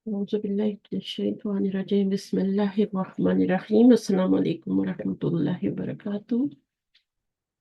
أعوذ بالله من الشيطان الرجيم بسم الله الرحمن الرحيم السلام عليكم ورحمة الله وبركاته.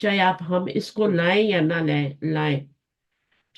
چاہے آپ ہم اس کو لائیں یا نہ لائیں،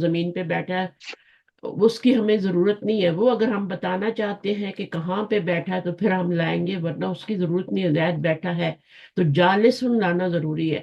زمین پہ بیٹھا ہے، اس کی ہمیں ضرورت نہیں ہے۔ وہ اگر ہم بتانا چاہتے ہیں کہ کہاں پہ بیٹھا ہے تو پھر ہم لائیں گے، ورنہ اس کی ضرورت نہیں ہے، زید بیٹھا ہے تو جالسن لانا ضروری ہے۔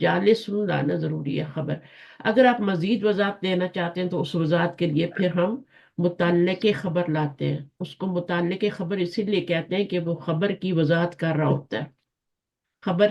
جالسن لانا ضروری ہے خبر۔ اگر آپ مزید وضاحت دینا چاہتے ہیں تو اس وضاحت کے لیے پھر ہم متعلق خبر لاتے ہیں۔ اس کو متعلق خبر اسی لیے کہتے ہیں کہ وہ خبر کی وضاحت کر رہا ہوتا ہے، خبر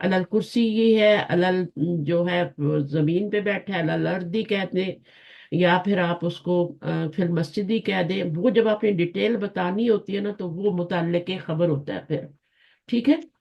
علل کرسی یہ ہے، علل جو ہے زمین پہ بیٹھا ہے، علل ارضی کہتے ہیں، یا پھر آپ اس کو فی المسجد ہی کہہ دیں۔ وہ جب آپ نے ڈیٹیل بتانی ہوتی ہے نا تو وہ متعلق خبر ہوتا ہے پھر، ٹھیک ہے؟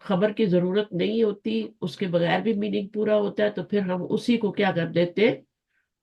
خبر کی ضرورت نہیں ہوتی، اس کے بغیر بھی میننگ پورا ہوتا ہے، تو پھر ہم اسی کو کیا کر دیتے،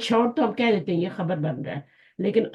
شارٹ تو ہم کہہ دیتے ہیں یہ خبر بن رہا ہے، لیکن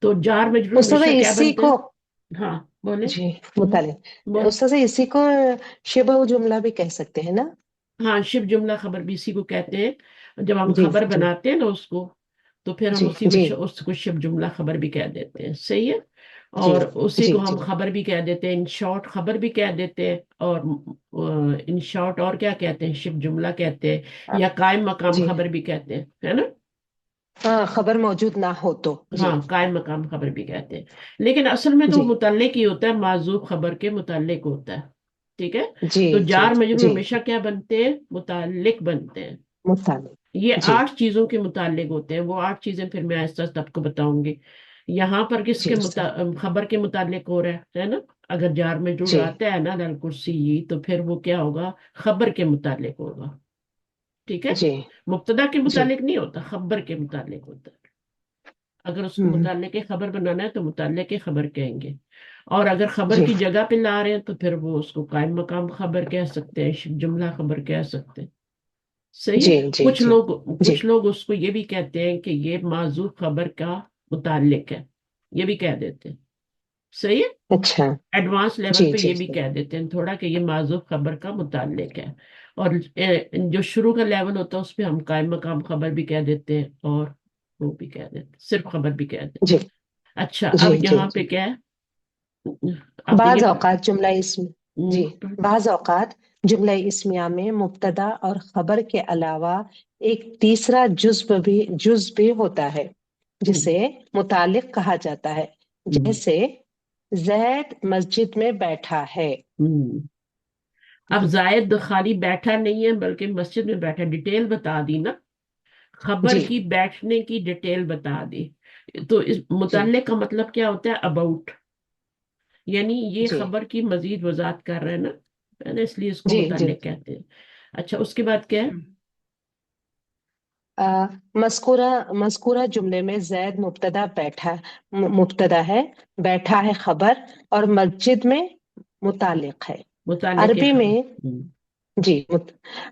تو جار مجرور استاذہ ہمیشہ کیا اسی بنتے کو، ہیں؟ ہاں بولے، جی مطالعہ بول۔ استاذہ اسی کو شبہ جملہ بھی کہہ سکتے ہیں نا؟ ہاں، شب جملہ خبر بھی اسی کو کہتے ہیں، جب ہم جی خبر جی بناتے ہیں نا اس کو، تو پھر ہم جی اسی کو جی اس کو شب جملہ خبر بھی کہہ دیتے ہیں، صحیح ہے؟ جی اور اسی جی کو جی ہم خبر بھی کہہ دیتے ہیں، ان شارٹ خبر بھی کہہ دیتے ہیں، اور ان شارٹ اور کیا کہتے ہیں؟ شب جملہ کہتے ہیں، یا قائم مقام جی خبر بھی کہتے ہیں، ہے نا؟ ہاں خبر موجود نہ ہو تو جی ہاں، قائم مقام خبر بھی کہتے ہیں، لیکن اصل میں تو جی وہ متعلق ہی ہوتا ہے، معذوف خبر کے متعلق ہوتا ہے، ٹھیک ہے؟ جی تو جی جار مجرور جی ہمیشہ کیا بنتے ہیں؟ متعلق بنتے ہیں۔ مطالعہ یہ جی 8 چیزوں کے متعلق ہوتے ہیں، وہ 8 چیزیں پھر میں آہستہ آہستہ آپ کو بتاؤں گی۔ یہاں پر کس جی کے استاد خبر کے متعلق ہو رہا ہے نا؟ اگر جار میں جڑ جی آتا ہے نا دل کرسی، تو پھر وہ کیا ہوگا؟ خبر کے متعلق ہوگا، ٹھیک ہے؟ جی مبتدا کے جی متعلق نہیں ہوتا، خبر کے متعلق ہوتا ہے۔ اگر اس کو ہوں متعلق خبر بنانا ہے تو متعلق خبر کہیں گے، اور اگر خبر جی کی جگہ پہ لا رہے ہیں تو پھر وہ اس کو قائم مقام خبر کہہ سکتے ہیں، شبہ جملہ خبر کہہ سکتے ہیں، صحیح ہے؟ جی جی کچھ جی لوگ جی کچھ لوگ اس کو یہ بھی کہتے ہیں کہ یہ معذوف خبر کا متعلق ہے، یہ بھی کہہ دیتے ہیں، صحیح ہے؟ اچھا ایڈوانس لیول جی پہ جی یہ بھی کہہ دیتے ہیں تھوڑا کہ یہ معذوف خبر کا متعلق ہے، اور جو شروع کا لیول ہوتا ہے اس پہ ہم قائم مقام خبر بھی کہہ دیتے ہیں، اور وہ بھی کہہ دیتے ہیں، صرف خبر بھی کہہ دیتے جی ہیں۔ اچھا، جی اب جی یہاں جی پہ کیا ہے؟ آپ نے بعض یہ اوقات جملہ اسم جی بعض اوقات جملہ اسمیہ میں مبتدا اور خبر کے علاوہ ایک تیسرا جزو بھی ہوتا ہے جسے متعلق کہا جاتا ہے، جیسے زید مسجد میں بیٹھا ہے۔ اب زائد خالی بیٹھا نہیں ہے بلکہ مسجد میں بیٹھا، ڈیٹیل بتا دی نا، خبر جی کی بیٹھنے کی ڈیٹیل بتا دی، تو اس جی متعلق کا مطلب کیا ہوتا ہے؟ اباؤٹ، یعنی یہ جی خبر کی مزید وضاحت کر رہے ہیں نا، ہے نا؟ اس لیے اس کو جی جی متعلق کہتے ہیں۔ اچھا، اس کے بعد کیا ہے؟ مذکورہ جملے میں زید مبتدا ہے، بیٹھا ہے خبر، اور مسجد میں متعلق ہے۔ متعلق عربی خبر۔ میں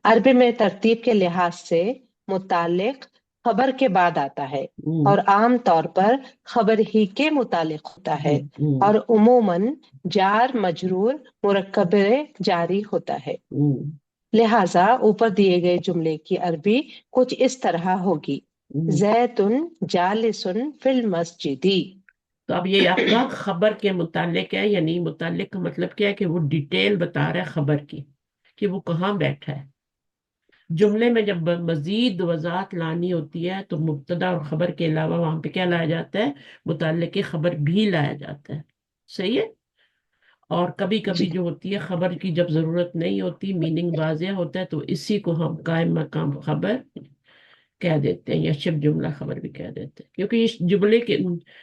عربی میں ترتیب کے لحاظ سے متعلق خبر کے بعد آتا ہے اور عام طور پر خبر ہی کے متعلق ہوتا ہے، اور عموماً جار مجرور مرکب جاری ہوتا ہے۔ لہذا اوپر دیے گئے جملے کی عربی کچھ اس طرح ہوگی: زیتن جالسن فی المسجد۔ تو اب یہ آپ کا خبر کے متعلق ہے، یعنی متعلق کا مطلب کیا ہے کہ وہ ڈیٹیل بتا رہا ہے خبر کی کہ وہ کہاں بیٹھا ہے۔ جملے میں جب مزید وضاحت لانی ہوتی ہے تو مبتدا اور خبر کے علاوہ وہاں پہ کیا لایا جاتا ہے؟ متعلق خبر بھی لایا جاتا ہے، صحیح ہے؟ اور کبھی جی کبھی جو ہوتی ہے خبر کی جب ضرورت نہیں ہوتی، میننگ واضح ہوتا ہے، تو اسی کو ہم قائم مقام خبر کہہ دیتے ہیں، یا شب جملہ خبر بھی کہہ دیتے ہیں، کیونکہ اس جملے کے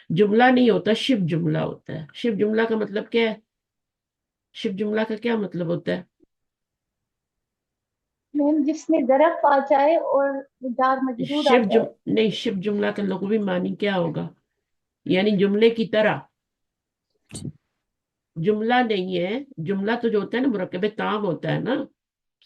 جملہ نہیں ہوتا، شب جملہ ہوتا ہے۔ شب جملہ کا مطلب کیا ہے؟ شب جملہ کا کیا مطلب ہوتا ہے؟ میم جس میں ظرف آ جائے اور جار مجرور آ جائے۔ نہیں، شب جملہ کا لغوی معنی کیا ہوگا؟ یعنی جملے کی طرح، جملہ نہیں ہے۔ جملہ تو جو ہوتا ہے نا مرکب تام ہوتا ہے نا،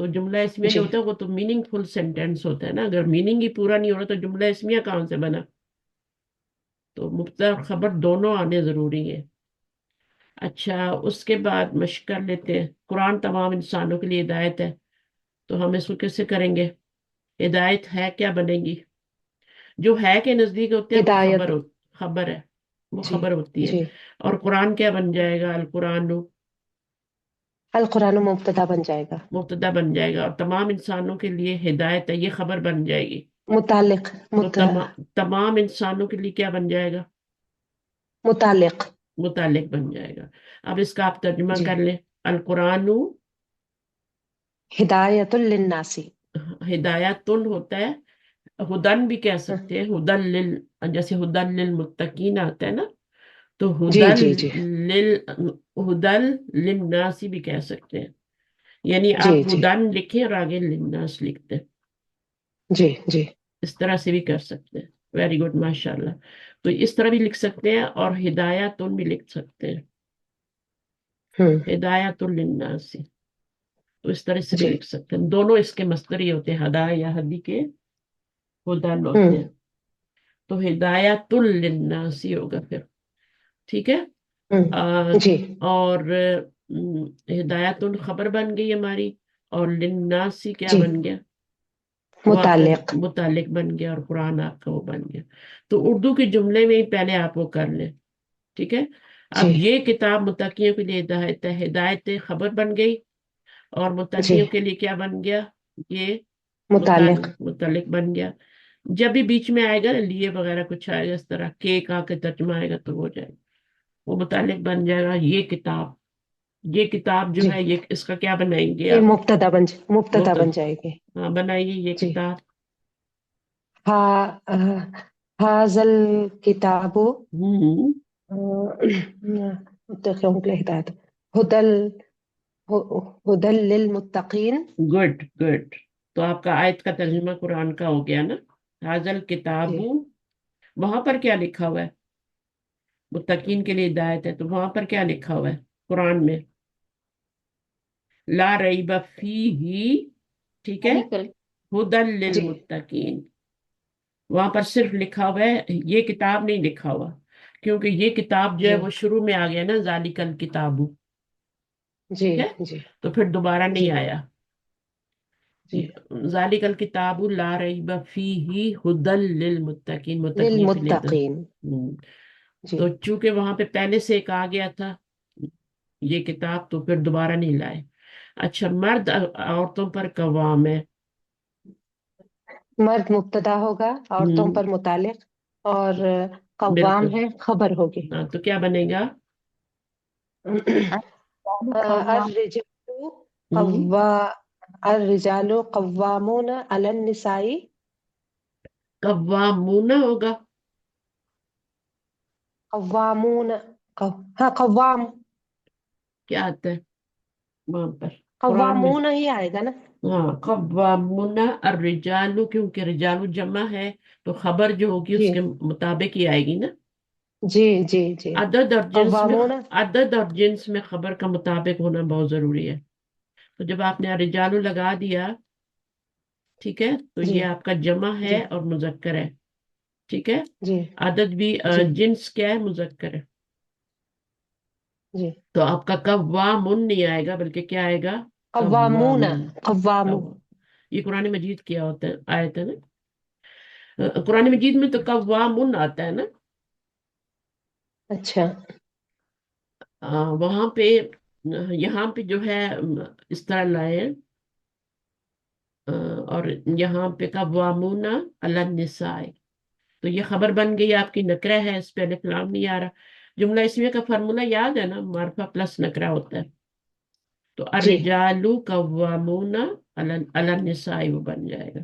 تو جملہ اسمیہ جو جی ہوتا ہے وہ تو میننگ فل سینٹینس ہوتا ہے نا. اگر میننگ ہی پورا نہیں ہو رہا تو جملہ اسمیہ کہاں سے بنا؟ تو مبتدا اور خبر دونوں آنے ضروری ہے. اچھا اس کے بعد مشق کر لیتے ہیں. قرآن تمام انسانوں کے لیے ہدایت ہے، تو ہم اس کو کیسے کریں گے؟ ہدایت ہے کیا بنے گی؟ جو ہے کے نزدیک ہوتے ہیں وہ ہدایت. خبر ہے، وہ جی خبر ہوتی ہے. جی. اور قرآن کیا بن جائے گا؟ القرآن القرآن مبتدا بن جائے گا. مبتدا بن جائے گا. اور تمام انسانوں کے لیے ہدایت ہے یہ خبر بن جائے گی. متعلق تو تمام انسانوں کے لیے کیا بن جائے گا؟ متعلق. متعلق بن جائے گا. اب اس کا آپ ترجمہ جی. کر لیں. القرآن ہدایت للناس. ہدایتن ہوتا ہے، ہدن بھی کہہ سکتے ہیں. جیسے ہدن للمتقین آتا ہے نا، تو جی جی جی ہدل للناس بھی کہہ سکتے ہیں. یعنی جی آپ جی ہدن لکھیں اور آگے للناس لکھتے ہیں. جی جی. اس طرح سے بھی کر سکتے ہیں. ویری گڈ، ماشاء اللہ. تو اس طرح بھی لکھ سکتے ہیں اور ہدایتن بھی لکھ سکتے ہیں. ہوں. ہدایت للناس، تو اس طرح سے بھی جی. لکھ سکتے ہیں. دونوں اس کے مصدر ہی ہوتے ہیں، ہدا یا ہدی کے ہدن ہوں. ہوتے ہیں. تو ہدایت للناس ہی ہوگا پھر. ٹھیک ہے. ہوں. جی. اور ہدایت خبر بن گئی ہماری، اور للناس کیا جی. بن گیا؟ وہ آپ کا متعلق. متعلق بن گیا، اور قرآن آپ کا وہ بن گیا. تو اردو کے جملے میں ہی پہلے آپ وہ کر لیں. ٹھیک ہے. اب جی یہ کتاب متقیوں کے لیے ہدایت ہے. ہدایت خبر بن گئی، اور جی. متقیوں کے لیے کیا بن گیا؟ یہ متعلق. متعلق بن گیا. جب بھی بیچ میں آئے گا لیے وغیرہ کچھ آئے گا اس طرح کیک آ کے ترجمہ آئے گا تو ہو جائے گا، وہ متعلق بن جائے گا. یہ کتاب، یہ کتاب جو جی. ہے، یہ اس کا کیا بنائیں گے یہ آپ؟ مبتدا بن جائے گی. ہاں بنائیے یہ جی. کتاب. حاضل کتاب ہوں. متقیوں کے لیے ہدایت. ہدل ہدل للمتقین. Good good. تو آپ کا آیت کا ترجمہ قرآن کا ہو گیا نا. حاضل کتاب، جی. وہاں پر کیا لکھا ہوا ہے؟ متقین کے لیے ہدایت ہے، تو وہاں پر کیا لکھا ہوا ہے قرآن میں؟ لا ریب فیہ. ٹھیک ہے. ہدل جی. للمتقین. وہاں پر صرف لکھا ہوا ہے، یہ کتاب نہیں لکھا ہوا، کیونکہ یہ کتاب جو ہے جی. وہ شروع میں آ گیا نا، ذالک الکتاب. جی. ٹھیک ہے. جی. تو پھر دوبارہ نہیں جی. آیا. جی. ذالک الکتاب لا ریب فیہ ہدل للمتقین، متقین کے لیے للمتقین. جی. تو چونکہ وہاں پہ پہلے سے ایک آ گیا تھا یہ کتاب، تو پھر دوبارہ نہیں لائے. اچھا، مرد عورتوں پر قوام ہے. مرد مبتدا ہوگا، عورتوں ہوں، پر متعلق، اور قوام بالکل. ہے خبر ہوگی. ہاں تو کیا بنے گا؟ الرجال ہوں، قوا الرجال قوامون علی النساء. قوامون ہوگا. قوامون. ہاں قوام. کیا آتا ہے وہاں پر قرآن میں؟ قوامون ہی آئے گا نا. ہاں قوامون الرجال، کیونکہ رجال جمع ہے تو خبر جو ہوگی جی اس کے مطابق ہی آئے گی نا. جی جی جی. قوامون. عدد اور جنس میں خبر کا مطابق ہونا بہت ضروری ہے. تو جب آپ نے رجالو لگا دیا، ٹھیک ہے، تو جی یہ آپ کا جمع ہے جی اور مذکر ہے. ٹھیک ہے. جی عدد بھی جی جنس کیا ہے؟ مذکر ہے. جی. تو آپ کا قوامن نہیں آئے گا، بلکہ کیا آئے گا؟ قوامون. قوامن. قوامون. یہ قرآن مجید کیا ہوتا ہے، آیت ہے نا. قرآن مجید میں تو قوامن آتا ہے نا. اچھا. وہاں پہ، یہاں پہ جو ہے اس طرح لائے. اور یہاں پہ قوامون علی النساء، تو یہ خبر بن گئی آپ کی. نکرہ ہے، اس پہ الف لام نہیں آ رہا. جملہ اسمیہ کا فارمولہ یاد ہے نا، معرفہ پلس نکرہ ہوتا ہے. تو جی. الرجال قوامون علی النساء وہ بن جائے گا.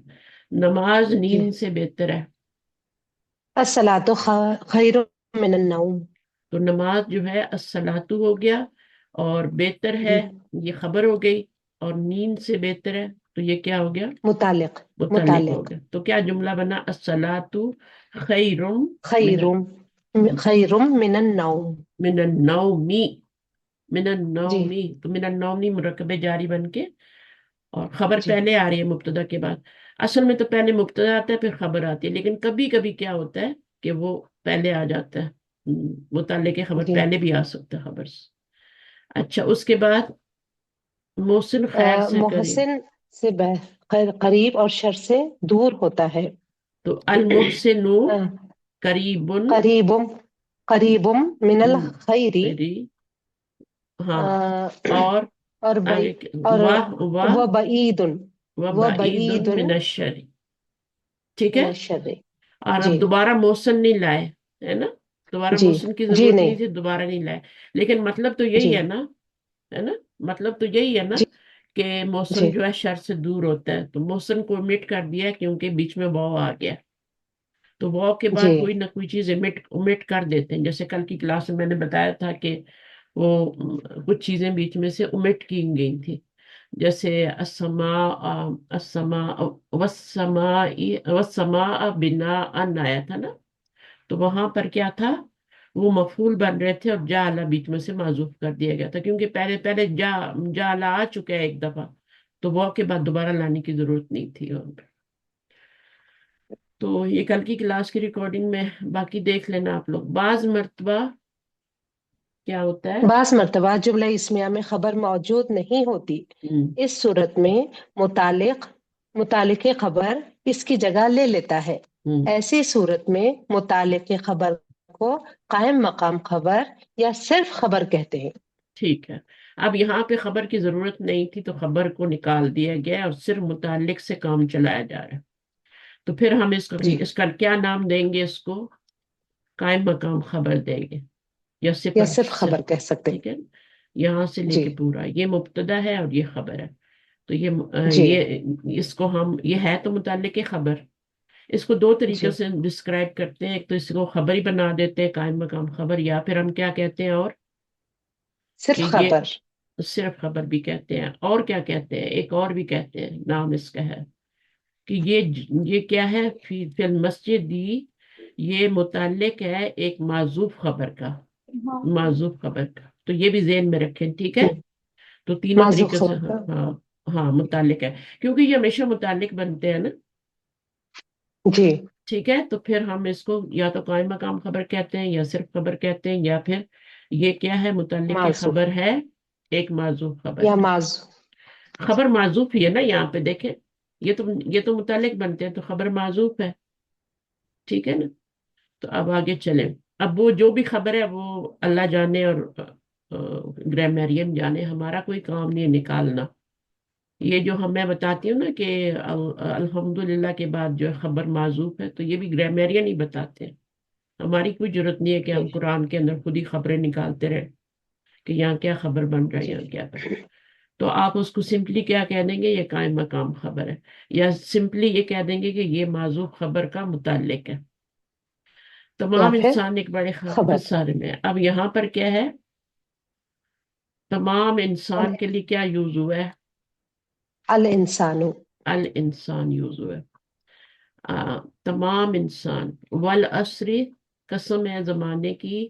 نماز جی. نیند سے بہتر ہے. الصلاۃ خیر من النوم. تو نماز جو ہے الصلاۃ ہو گیا، اور بہتر ہے جی. یہ خبر ہو گئی، اور نیند سے بہتر ہے تو یہ کیا ہو گیا؟ متعلق. متعلق ہو متعلق. گیا. تو کیا جملہ بنا؟ الصلاۃ خیر من خیر خیر من النوم. من النوم. من جی. النوم، تو من النوم مرکب جاری بن کے اور خبر جی پہلے آ رہی ہے مبتدا کے بعد. اصل میں تو پہلے مبتدا آتا ہے پھر خبر آتی ہے، لیکن کبھی کبھی کیا ہوتا ہے کہ وہ پہلے آ جاتا ہے. متعلق کی خبر جی پہلے بھی آ سکتا ہے خبر سے. اچھا، اس کے بعد محسن خیر سے قریب. محسن سے قریب اور شر سے دور ہوتا ہے. تو المحسن آ، قریب. قریب قریب من الخیر. قریب. ہاں. آ، اور اور آگے اور واہ واہ وہ بعید وہ وبعید بعید من الشر. ٹھیک من ہے. الشر. اور جی اب دوبارہ موسن نہیں لائے، ہے نا. دوبارہ جی موسن کی جی ضرورت نہیں. نہیں تھی، دوبارہ نہیں لائے. لیکن مطلب تو جی یہی ہے نا، ہے نا. مطلب تو یہی ہے نا جی کہ جی موسن جو ہے شر سے دور ہوتا ہے، تو موسن کو امٹ کر دیا کیونکہ بیچ میں واو آ گیا. تو واو کے بعد جی کوئی نہ کوئی چیز امٹ کر دیتے ہیں. جیسے کل کی کلاس میں نے بتایا تھا کہ وہ کچھ چیزیں بیچ میں سے امٹ کی گئی تھی. جیسے السماء والسماء بناء آیا تھا نا. تو وہاں پر کیا تھا، وہ مفعول بن رہے تھے اور جا بیچ میں سے معزوف کر دیا گیا تھا، کیونکہ پہلے پہلے جا آ چکا ہے ایک دفعہ، تو وہ کے بعد دوبارہ لانے کی ضرورت نہیں تھی. اور تو یہ کل کی کلاس کی ریکارڈنگ میں باقی دیکھ لینا آپ لوگ. بعض مرتبہ کیا ہوتا ہے. بعض مرتبہ جملہ اسمیہ میں خبر موجود نہیں ہوتی. ہم، اس صورت میں متعلق خبر اس کی جگہ لے لیتا ہے. ہم، ایسی صورت میں متعلق خبر کو قائم مقام خبر یا صرف خبر کہتے ہیں. ٹھیک ہے. اب یہاں پہ خبر کی ضرورت نہیں تھی تو خبر کو نکال دیا گیا اور صرف متعلق سے کام چلایا جا رہا ہے. تو پھر ہم جی اس کا کیا نام دیں گے، اس کو قائم مقام خبر دیں گے یا یا صفر صرف خبر صرف. کہہ سکتے ہیں. ٹھیک ہے. یہاں سے لے جی کے پورا یہ مبتدا ہے اور یہ خبر ہے. تو جی اس کو ہم یہ ہے تو متعلق خبر. اس کو دو طریقوں جی سے ڈسکرائب کرتے ہیں. ایک تو اس کو خبر ہی بنا دیتے ہیں قائم مقام خبر، یا پھر ہم کیا کہتے ہیں اور کہ صرف یہ خبر. صرف خبر بھی کہتے ہیں. اور کیا کہتے ہیں، ایک اور بھی کہتے ہیں نام اس کا ہے کہ یہ کیا ہے، فی المسجد دی، یہ متعلق ہے ایک معذوف خبر کا. ہاں معذوف خبر کا تو یہ بھی ذہن میں رکھیں. ٹھیک ہے. جی تو تینوں معذوف طریقے سے خبر ہاں کا. ہاں ہاں متعلق ہے، کیونکہ یہ ہمیشہ متعلق بنتے ہیں نا. جی ٹھیک ہے. تو پھر ہم اس کو یا تو قائم مقام خبر کہتے ہیں یا صرف خبر کہتے ہیں، یا پھر یہ کیا ہے، متعلق معذوف خبر ہے ایک معذوف خبر یا کا. معذوف. خبر معذوف ہی ہے نا یہاں پہ دیکھیں. یہ تو متعلق بنتے ہیں تو خبر معذوف ہے. ٹھیک ہے نا. تو اب آگے چلیں. اب وہ جو بھی خبر ہے وہ اللہ جانے اور گرامرین جانے، ہمارا کوئی کام نہیں ہے نکالنا. یہ جو میں بتاتی ہوں نا کہ الحمدللہ کے بعد جو ہے خبر معذوف ہے، تو یہ بھی گرامرین ہی بتاتے ہیں. ہماری کوئی ضرورت نہیں ہے کہ جی ہم قرآن کے اندر خود ہی خبریں نکالتے رہیں کہ یہاں کیا خبر بن رہا ہے، جی یہاں کیا بن. تو آپ اس کو سمپلی کیا کہہ دیں گے، یہ قائم مقام خبر ہے، یا سمپلی یہ کہہ دیں گے کہ یہ معذوف خبر کا متعلق ہے. یا تمام پھر انسان ایک بڑے خبر. خسارے میں. اب یہاں پر کیا ہے، تمام انسان کے لیے کیا یوز ہوا ہے، الانسان. الانسان یوز ہوا ہے. تمام انسان. والعصر، قسم ہے زمانے کی.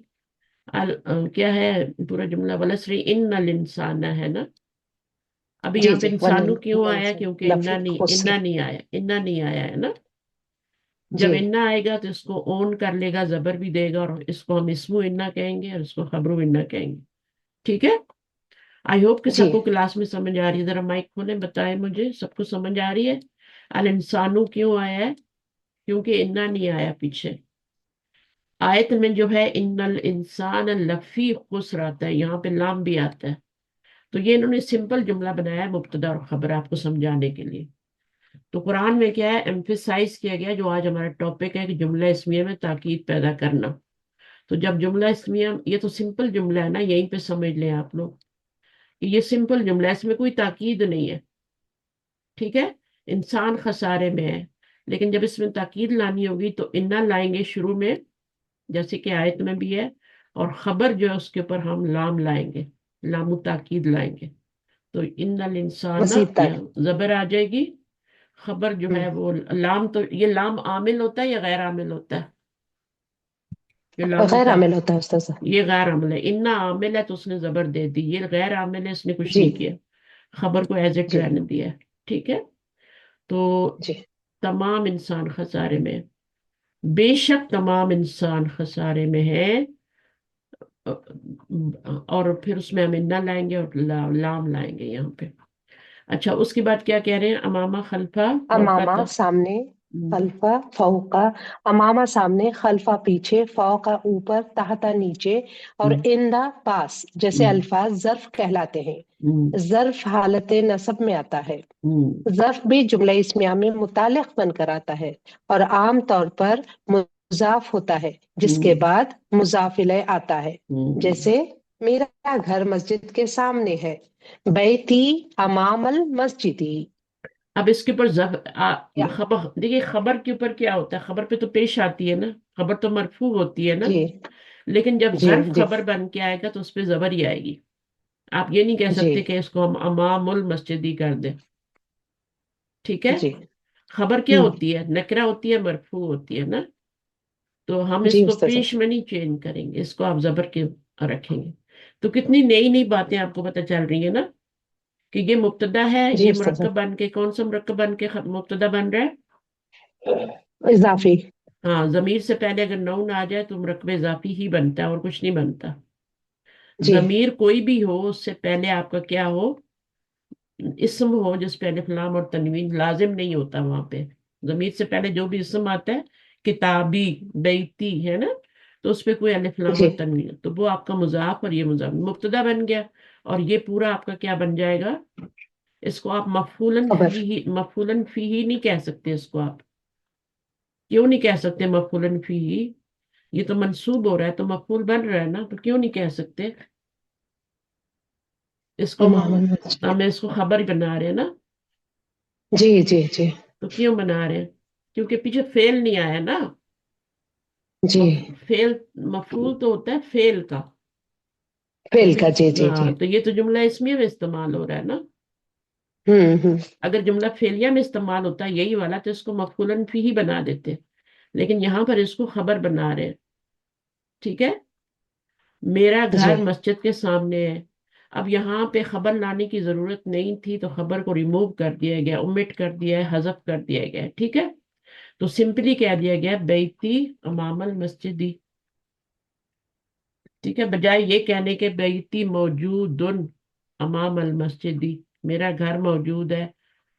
کیا ہے پورا جملہ، والعصر ان الانسان ہے نا. ابھی جی یہاں پہ جی انسانوں کیوں آیا، والانسان کیونکہ لفی خسر. انا نہیں آیا ہے نا. جب جی انا آئے گا تو اس کو اون کر لے گا، زبر بھی دے گا، اور اس کو ہم اسمو انا کہیں گے اور اس کو خبرو انا کہیں گے. ٹھیک ہے. آئی ہوپ کہ جی سب کو کلاس میں سمجھ آ رہی ہے. ذرا مائک کھولیں، بتائیں مجھے سب کو سمجھ آ رہی ہے. الانسانو کیوں آیا ہے، کیونکہ انا نہیں آیا پیچھے. آیت میں جو ہے ان الانسان لفی خسر آتا ہے، یہاں پہ لام بھی آتا ہے. تو یہ انہوں نے سمپل جملہ بنایا ہے مبتدا اور خبر آپ کو سمجھانے کے لیے. تو قرآن میں کیا ہے، ایمفیسائز کیا گیا، جو آج ہمارا ٹاپک ہے کہ جملہ اسمیہ میں تاکید پیدا کرنا. تو جب جملہ اسمیہ، یہ تو سمپل جملہ ہے نا، یہیں پہ سمجھ لیں آپ لوگ کہ یہ سمپل جملہ ہے، اس میں کوئی تاکید نہیں ہے. ٹھیک ہے. انسان خسارے میں ہے، لیکن جب اس میں تاکید لانی ہوگی تو انا لائیں گے شروع میں، جیسے کہ آیت میں بھی ہے. اور خبر جو ہے اس کے اوپر ہم لام لائیں گے، لام تاکید لائیں گے. تو ان الانسان مزید تک. یہاں زبر آ جائے گی. خبر جو ہے وہ لام، تو یہ لام عامل ہوتا ہے یا غیر عامل ہوتا ہے، یہ لام غیر تک. عامل ہوتا ہے استاذ. یہ غیر عامل ہے. انا عامل ہے تو اس نے زبر دے دی، یہ غیر عامل ہے، اس نے کچھ جی نہیں کیا، خبر کو ایز اٹ جی رہنے دیا ہے. ٹھیک ہے. تو جی تمام انسان خسارے میں، بے شک تمام انسان خسارے میں ہے. اور پھر اس میں ہم نہ لائیں گے اور لام لائیں گے یہاں پہ. اچھا اس کے بعد کیا کہہ رہے ہیں؟ امامہ خلفہ امامہ فوقت. سامنے، خلفہ فوقا. امامہ سامنے، خلفہ پیچھے، فوقا اوپر، تحتا نیچے، اور اندا پاس جیسے الفاظ ظرف کہلاتے ہیں. ظرف حالت نصب میں آتا ہے. ظرف بھی جملہ اسمیہ میں متعلق بن کر آتا ہے اور عام طور پر مضاف ہوتا ہے جس کے بعد مضاف الیہ آتا ہے. جیسے میرا گھر مسجد کے سامنے ہے، بیتی امام المسجدی. اب اس کے اوپر یا خبر دیکھیے، خبر کے اوپر کیا ہوتا ہے؟ خبر پہ تو پیش آتی ہے نا، خبر تو مرفوع ہوتی ہے نا. جی لیکن جب جی ظرف جی خبر بن کے آئے گا تو اس پہ زبر ہی آئے گی. آپ یہ نہیں کہہ جی سکتے کہ اس کو ہم امام المسجد ہی کر دیں. ٹھیک ہے. جی خبر کیا ہوں ہوتی ہے؟ نکرہ ہوتی ہے، مرفوع ہوتی ہے نا. تو ہم اس جی کو استاذ. پیش میں نہیں چینج کریں گے، اس کو آپ زبر کے رکھیں گے. تو کتنی نئی نئی باتیں آپ کو پتہ چل رہی ہیں نا، کہ یہ مبتدا ہے، جی یہ استاذ. مرکب بن کے کون سا مرکب بن کے مبتدا بن رہا ہے؟ اضافی. ہاں، ضمیر سے پہلے اگر نون آ جائے تو مرکب اضافی ہی بنتا ہے اور کچھ نہیں بنتا. جی ضمیر کوئی بھی ہو، اس سے پہلے آپ کا کیا ہو؟ اسم ہو جس پہ الف لام اور تنوین لازم نہیں ہوتا وہاں پہ. ضمیر سے پہلے جو بھی اسم آتا ہے، کتابی، بیتی، ہے نا، تو اس پہ کوئی الف لام جی اور تنوین، تو وہ آپ کا مضاف اور یہ مضاف مبتدا بن گیا. اور یہ پورا آپ کا کیا بن جائے گا؟ اس کو آپ خبر. مفعولن فی ہی نہیں کہہ سکتے. اس کو آپ کیوں نہیں کہہ سکتے مفعولن فی ہی؟ یہ تو منصوب ہو رہا ہے تو مفعول بن رہا ہے نا، تو کیوں نہیں کہہ سکتے اس کو؟ امام المسجد. ہم اس کو خبر بنا رہے ہیں نا. جی جی جی تو کیوں بنا رہے ہیں؟ کیونکہ پیچھے فعل نہیں آیا نا. جی. فعل مفعول تو ہوتا ہے فعل کا. تو فعل پھر کا. جی جی جی. ہاں، تو یہ تو جملہ اسمیہ میں استعمال ہو رہا ہے نا. ہوں. اگر جملہ فعلیہ میں استعمال ہوتا ہے یہی والا تو اس کو مفعولن فی ہی بنا دیتے، لیکن یہاں پر اس کو خبر بنا رہے ہیں. ٹھیک ہے. میرا جی گھر مسجد کے سامنے ہے. اب یہاں پہ خبر لانے کی ضرورت نہیں تھی تو خبر کو ریموو کر دیا گیا، omit کر دیا ہے، حذف کر دیا گیا ہے. ٹھیک ہے. تو سمپلی کہہ دیا گیا بیتی امام المسجدی. ٹھیک ہے. بجائے یہ کہنے کے بیتی موجود امام المسجدی، میرا گھر موجود ہے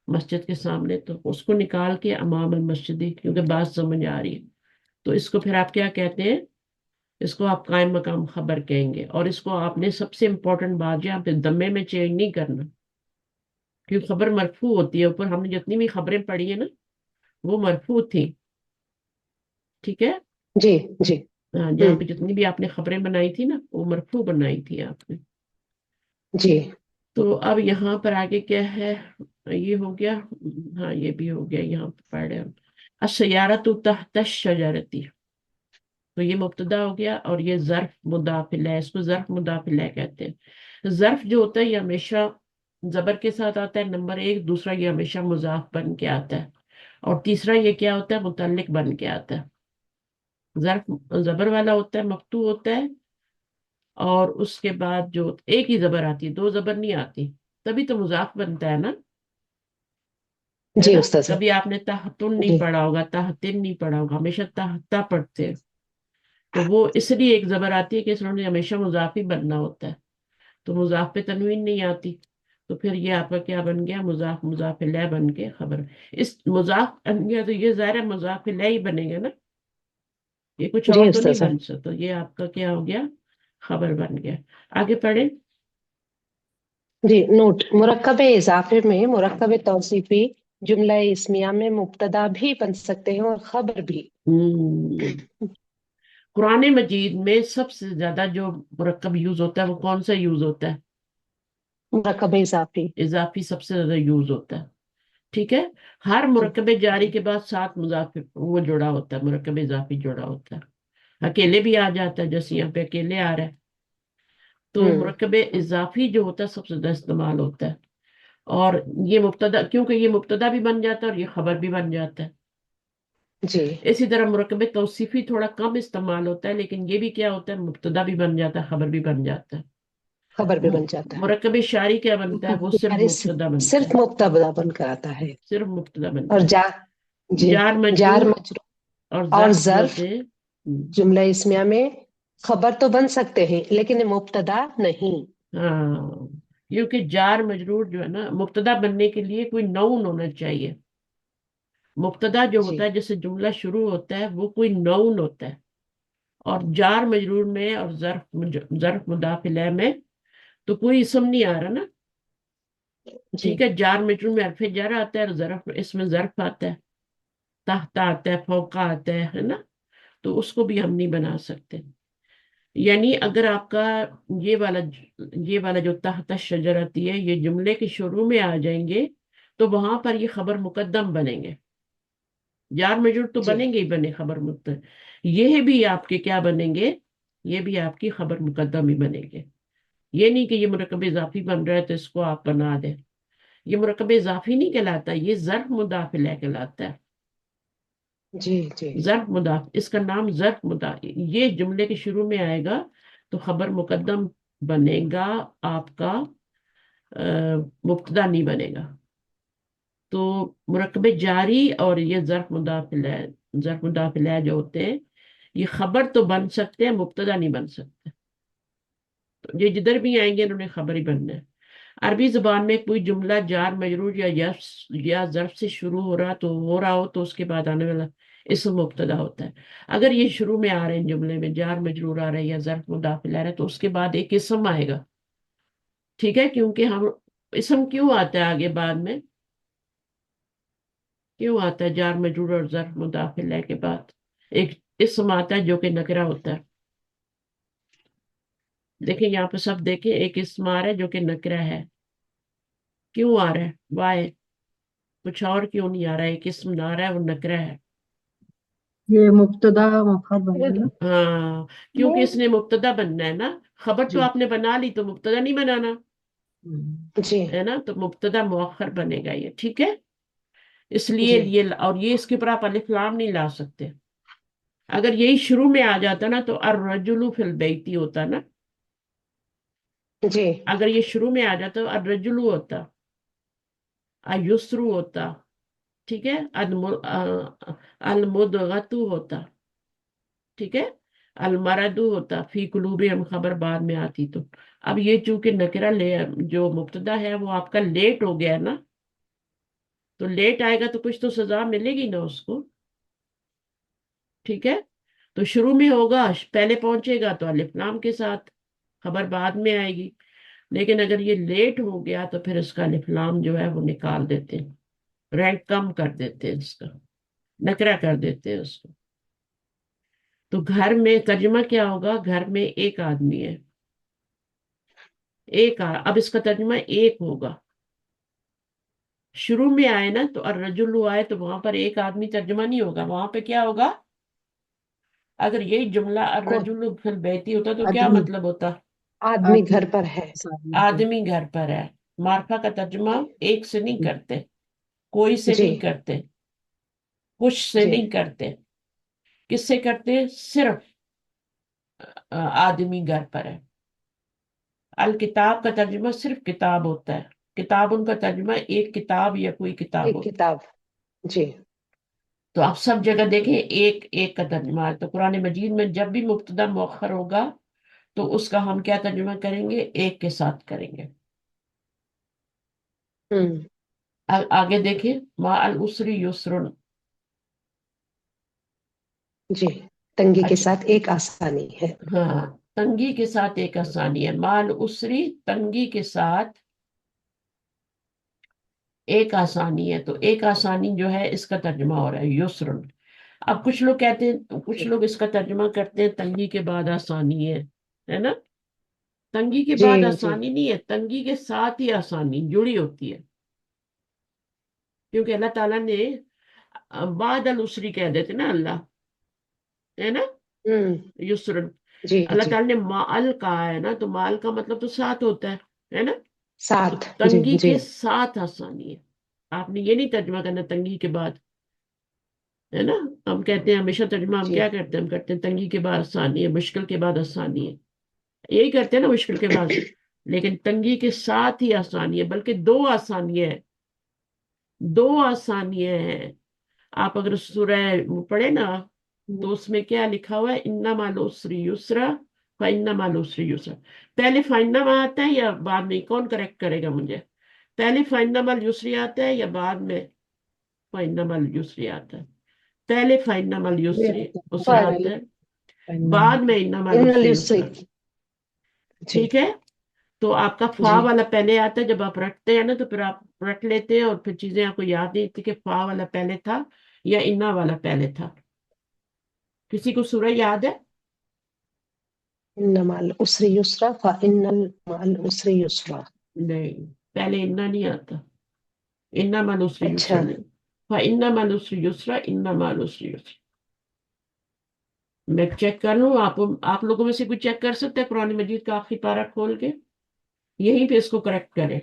مسجد کے سامنے، تو اس کو نکال کے امام المسجدی، کیونکہ بات سمجھ آ رہی ہے. تو اس کو پھر آپ کیا کہتے ہیں؟ اس کو آپ قائم مقام خبر کہیں گے. اور اس کو آپ نے سب سے امپورٹنٹ بات جو ہے، آپ نے دمے میں چینج نہیں کرنا، کیونکہ خبر مرفوع ہوتی ہے. اوپر ہم نے جتنی بھی خبریں پڑھی ہیں نا وہ مرفوع تھیں. ٹھیک ہے. جی جی. ہاں، جہاں ہوں پہ جتنی بھی آپ نے خبریں بنائی تھی نا وہ مرفوع بنائی تھی آپ نے. جی تو اب یہاں پر آگے کیا ہے؟ یہ ہو گیا. ہاں یہ بھی ہو گیا. یہاں پہ پڑھ رہے ہم السیارۃ تحت الشجرۃ. تو یہ مبتدا ہو گیا اور یہ ظرف مضاف الیہ، اس کو ظرف مضاف الیہ کہتے ہیں. ظرف جو ہوتا ہے یہ ہمیشہ زبر کے ساتھ آتا ہے، نمبر ایک. دوسرا یہ ہمیشہ مضاف بن کے آتا ہے. اور تیسرا یہ کیا ہوتا ہے؟ متعلق بن کے آتا ہے. ظرف زبر والا ہوتا ہے، مفتوح ہوتا ہے، اور اس کے بعد جو ایک ہی زبر آتی ہے، دو زبر نہیں آتی، تبھی تو مضاف بنتا ہے نا. ہے جی نا. استاذ. کبھی آپ نے تحتن جی نہیں پڑھا ہوگا، تحتن نہیں پڑھا ہوگا، ہمیشہ تحتا پڑھتے ہیں. تو وہ اس لیے ایک زبر آتی ہے کہ اس نے ہمیشہ مضاف ہی بننا ہوتا ہے. تو مضاف پہ تنوین نہیں آتی. تو پھر یہ آپ کا کیا بن گیا؟ مضاف مضاف الیہ بن کے خبر. اس مضاف بن گیا تو یہ ظاہر ہے مضاف الیہ ہی بنے گا نا، یہ کچھ جی اور تو نہیں استاذ. بن سکتا. یہ آپ کا کیا ہو گیا؟ خبر بن گیا. آگے پڑھیں. جی نوٹ: مرکب اضافے میں مرکب توصیفی جملہ اسمیہ میں مبتدا بھی بن سکتے ہیں اور خبر بھی. قرآن مجید میں سب سے زیادہ جو مرکب یوز ہوتا ہے وہ کون سا یوز ہوتا ہے؟ مرکب اضافی. اضافی سب سے زیادہ یوز ہوتا ہے. ٹھیک ہے. ہر جی مرکب جاری کے بعد ساتھ مضاف وہ جڑا ہوتا ہے، مرکب اضافی جڑا ہوتا ہے. اکیلے بھی آ جاتا ہے، جیسے یہاں پہ اکیلے آ رہا ہے. تو ہوں مرکب اضافی جو ہوتا ہے سب سے زیادہ استعمال ہوتا ہے. اور یہ مبتدا، کیونکہ یہ مبتدا بھی بن جاتا ہے اور یہ خبر بھی بن جاتا ہے. جی اسی طرح مرکب توصیفی تھوڑا کم استعمال ہوتا ہے، لیکن یہ بھی کیا ہوتا ہے؟ مبتدا بھی بن جاتا ہے، خبر بھی بن جاتا ہے. خبر بھی بن جاتا ہے. مرکب شعری کیا بنتا ہے؟ وہ صرف اشارے مبتدا بنتا صرف ہے، مبتدا بن کر آتا ہے. صرف مبتدا اور بنتا ہے. جی جار جار مجرور مجرور اور اور ظرف جو ظرف ہوتے ہیں. جملہ اسمیہ میں خبر تو بن سکتے ہیں لیکن مبتدا نہیں. ہاں، کیونکہ جار مجرور جو ہے نا، مبتدا بننے کے لیے کوئی نون ہونا چاہیے. مبتدا جو جی ہوتا ہے جس سے جملہ شروع ہوتا ہے وہ کوئی نون ہوتا ہے. اور جار مجرور میں اور ظرف مضاف الیہ میں تو کوئی اسم نہیں آ رہا نا. جی ٹھیک ہے، جار مجرور میں حرف جر آتا ہے اور ظرف، اس میں ظرف آتا ہے، تحت آتا ہے، فوق آتا ہے نا. تو اس کو بھی ہم نہیں بنا سکتے. یعنی اگر آپ کا یہ والا یہ والا جو تحت شجرتی ہے یہ جملے کے شروع میں آ جائیں گے تو وہاں پر یہ خبر مقدم بنیں گے. جار مجرور تو جی بنیں گے ہی بنے خبر مقدم. یہ بھی آپ کے کیا بنیں گے؟ یہ بھی آپ کی خبر مقدم ہی بنیں گے. یہ نہیں کہ یہ مرکب اضافی بن رہا ہے تو اس کو آپ بنا دیں. یہ مرکب اضافی نہیں کہلاتا، یہ ظرف مضاف الیہ کہلاتا ہے. جی جی ظرف مضاف، اس کا نام ظرف مضاف. یہ جملے کے شروع میں آئے گا تو خبر مقدم بنے گا آپ کا، مبتدا نہیں بنے گا. تو مرکب جاری اور یہ ظرف مضاف الیہ جو ہوتے ہیں یہ خبر تو بن سکتے ہیں، مبتدا نہیں بن سکتے. تو یہ جدھر بھی آئیں گے انہوں نے خبر ہی بننا ہے. عربی زبان میں کوئی جملہ جار مجرور یا ظرف سے شروع ہو رہا ہو تو اس کے بعد آنے والا اسم مبتدا ہوتا ہے. اگر یہ شروع میں آ رہے ہیں جملے میں جار مجرور آ رہا ہے یا ظرف مضاف الیہ آ رہا ہے تو اس کے بعد ایک اسم آئے گا. ٹھیک ہے، کیونکہ ہم اسم کیوں آتا ہے آگے بعد میں؟ کیوں آتا ہے جار مجرور اور ظرف مضاف الیہ کے بعد ایک اسم آتا ہے جو کہ نکرہ ہوتا ہے؟ دیکھیں یہاں پہ سب دیکھیں، ایک اسم آ رہا ہے جو کہ نکرہ ہے. کیوں آ رہا ہے؟ وائے؟ کچھ اور کیوں نہیں آ رہا ہے؟ ایک اسم نہ آ رہا ہے، وہ نکرہ ہے. یہ مبتدا مؤخر بننا نا. ہاں، کیونکہ اس نے مبتدا بننا ہے نا. خبر تو جی آپ نے بنا لی تو مبتدا نہیں بنانا جی ہے نا. تو مبتدا مؤخر بنے گا یہ. ٹھیک ہے، اس لیے جی اور یہ اس کے اوپر آپ الف لام نہیں لا سکتے. اگر یہی شروع میں آ جاتا نا تو الرجل فی البیت ہوتا نا. جی اگر یہ شروع میں آ جاتا تو الرجل ہوتا، ایسرو ہوتا. ٹھیک ہے، المدغت ہوتا. ٹھیک ہے، المردو ہوتا، فی قلوبہم خبر بعد میں آتی. تو اب یہ چونکہ نکرہ جو مبتدا ہے وہ آپ کا لیٹ ہو گیا نا، تو لیٹ آئے گا تو کچھ تو سزا ملے گی نا اس کو. ٹھیک ہے، تو شروع میں ہوگا، پہلے پہنچے گا تو الف لام کے ساتھ، خبر بعد میں آئے گی. لیکن اگر یہ لیٹ ہو گیا تو پھر اس کا الف لام جو ہے وہ نکال دیتے ہیں، رینک کم کر دیتے ہیں، اس کا نکرہ کر دیتے ہیں اس کو. تو گھر میں ترجمہ کیا ہوگا؟ گھر میں ایک آدمی ہے. اب اس کا ترجمہ ایک ہوگا. شروع میں آئے نا تو الرجل آئے تو وہاں پر ایک آدمی ترجمہ نہیں ہوگا، وہاں پہ کیا ہوگا؟ اگر یہی جملہ کوئی الرجل فی البیت ہوتا تو کیا آدمی مطلب ہوتا؟ آدمی آدمی گھر پر ہے. آدمی کو. آدمی گھر پر ہے. معرفہ کا ترجمہ ایک سے نہیں کرتے، کوئی سے جی نہیں کرتے، کچھ سے جی نہیں کرتے. کس سے کرتے؟ صرف آدمی گھر پر ہے. الکتاب کا ترجمہ صرف کتاب ہوتا ہے. کتاب ان کا ترجمہ ایک کتاب یا کوئی کتاب ایک ہوتی. کتاب. جی تو آپ سب جگہ دیکھیں ایک ایک کا ترجمہ ہے. تو قرآن مجید میں جب بھی مبتدا مؤخر ہوگا تو اس کا ہم کیا ترجمہ کریں گے؟ ایک کے ساتھ کریں گے. ہوں آگے دیکھیں، ما العسری یسرن. جی تنگی کے اچھا، ساتھ ایک آسانی ہے. ہاں، تنگی کے ساتھ ایک آسانی ہے. ما العسری، تنگی کے ساتھ ایک آسانی ہے. تو ایک آسانی جو ہے اس کا ترجمہ ہو رہا ہے یسرن. اب کچھ لوگ کہتے ہیں، کچھ جی لوگ اس کا ترجمہ کرتے ہیں تنگی کے بعد آسانی ہے نا. تنگی کے جی بعد جی آسانی نہیں ہے، تنگی کے ساتھ ہی آسانی جڑی ہوتی ہے. کیونکہ اللہ تعالیٰ نے بعد العسری کہہ دیتے نا اللہ، ہے نا، ہوں یسرن. جی اللہ جی تعالیٰ نے مال کہا ہے نا، تو مال کا مطلب تو ساتھ ہوتا ہے نا. تو ساتھ. جی تنگی جی کے ساتھ آسانی ہے. آپ نے یہ نہیں ترجمہ کرنا تنگی کے بعد، ہے نا. ہم کہتے ہیں ہمیشہ ترجمہ ہم جی کیا کرتے ہیں؟ ہم کرتے ہیں تنگی کے بعد آسانی ہے، مشکل کے بعد آسانی ہے. یہی کرتے ہیں نا، مشکل کے بعد. لیکن تنگی کے ساتھ ہی آسانی ہے، بلکہ دو آسانیاں ہیں، دو آسانیاں ہیں۔ آپ اگر سورہ پڑھے نا تو اس میں کیا لکھا ہوا ہے، ان مع العسر یسرا فإن مع العسر یسرا۔ پہلے فإن مع آتا ہے یا بعد میں؟ کون کریکٹ کرے گا مجھے؟ پہلے فإن مع العسر آتا ہے یا بعد میں فإن مع العسر آتا ہے؟ پہلے فإن مع العسر اسرا آتا ہے، بعد میں ان مع ان العسر اليسر. یسرا۔ جی ٹھیک ہے، تو آپ کا فا جی والا پہلے آتا ہے، جب آپ رٹتے ہیں نا تو پھر آپ رٹ لیتے ہیں، اور پھر چیزیں آپ کو یاد نہیں تھی کہ فا والا پہلے تھا یا انا والا پہلے تھا۔ کسی کو سورہ یاد ہے؟ ان مع العسر يسرا فإن مع العسر يسرا. نہیں، پہلے انا نہیں آتا، انا مع العسر اچھا یسرا نہیں، فإن مع العسر یسرا ان مع العسر یسرا۔ میں چیک کر لوں، آپ لوگوں میں سے کوئی چیک کر سکتا ہے قرآن مجید کا آخری پارہ کھول کے؟ یہیں پہ اس کو کریکٹ کریں،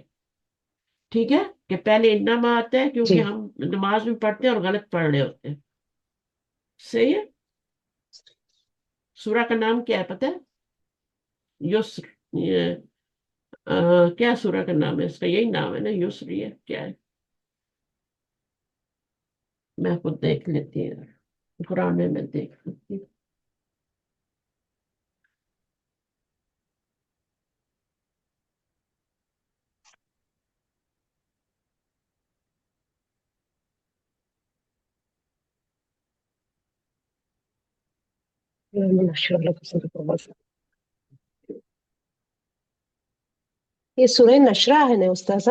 ٹھیک ہے؟ کہ پہلے انما آتا ہے کیونکہ جی. ہم نماز میں پڑھتے ہیں اور غلط پڑھ رہے ہوتے ہیں۔ صحیح ہے؟ سورہ کا نام کیا ہے پتہ ہے؟ یسر، کیا سورہ کا نام ہے اس کا؟ یہی نام ہے نا، یسر؟ ہے کیا ہے؟ میں خود دیکھ لیتی ہوں، قرآن میں دیکھ لیتی ہوں۔ یہ سورہ نشرہ ہے نا استاذہ؟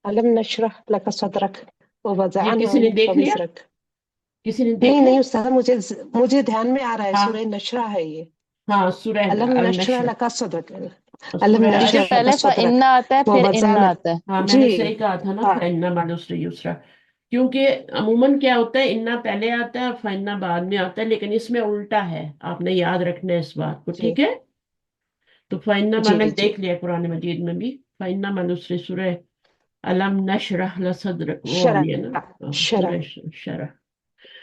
علم نشرح لك صدرك یہ ووضعنا کسی نے عنك دیکھ لیا؟ وزرك. کسی نے نہیں دیکھا؟ نہیں استاذہ، مجھے دھیان میں آ رہا ہے ہاں سورہ نشرہ ہے یہ. ہاں، سورہ علم نشرح النشر، لك صدرك. علم سورہ نشرح دیکھیے لك پہلے صدرك فَإِنَّ آتا ہے پھر اِنَّ ووضعنا. آتا ہے. ہاں میں جی نے صحیح کہا تھا نا، ہاں فَإِنَّ مَعَ الْعُسْرِ يُسْرًا، کیونکہ عموماً کیا ہوتا ہے، انا پہلے آتا ہے اور فَإِنَّ بعد میں آتا ہے، لیکن اس میں الٹا ہے، آپ نے یاد رکھنا ہے اس بات کو، جی ٹھیک ہے؟ تو فَإِنَّ میں جی نے جی. دیکھ لیا قرآن مجید میں بھی، فَإِنَّ مَعَ الْعُسْرِ، سورہ علم نشرح لصدرک وہ والی ہے نا، شرح شرح. سورہ شرح۔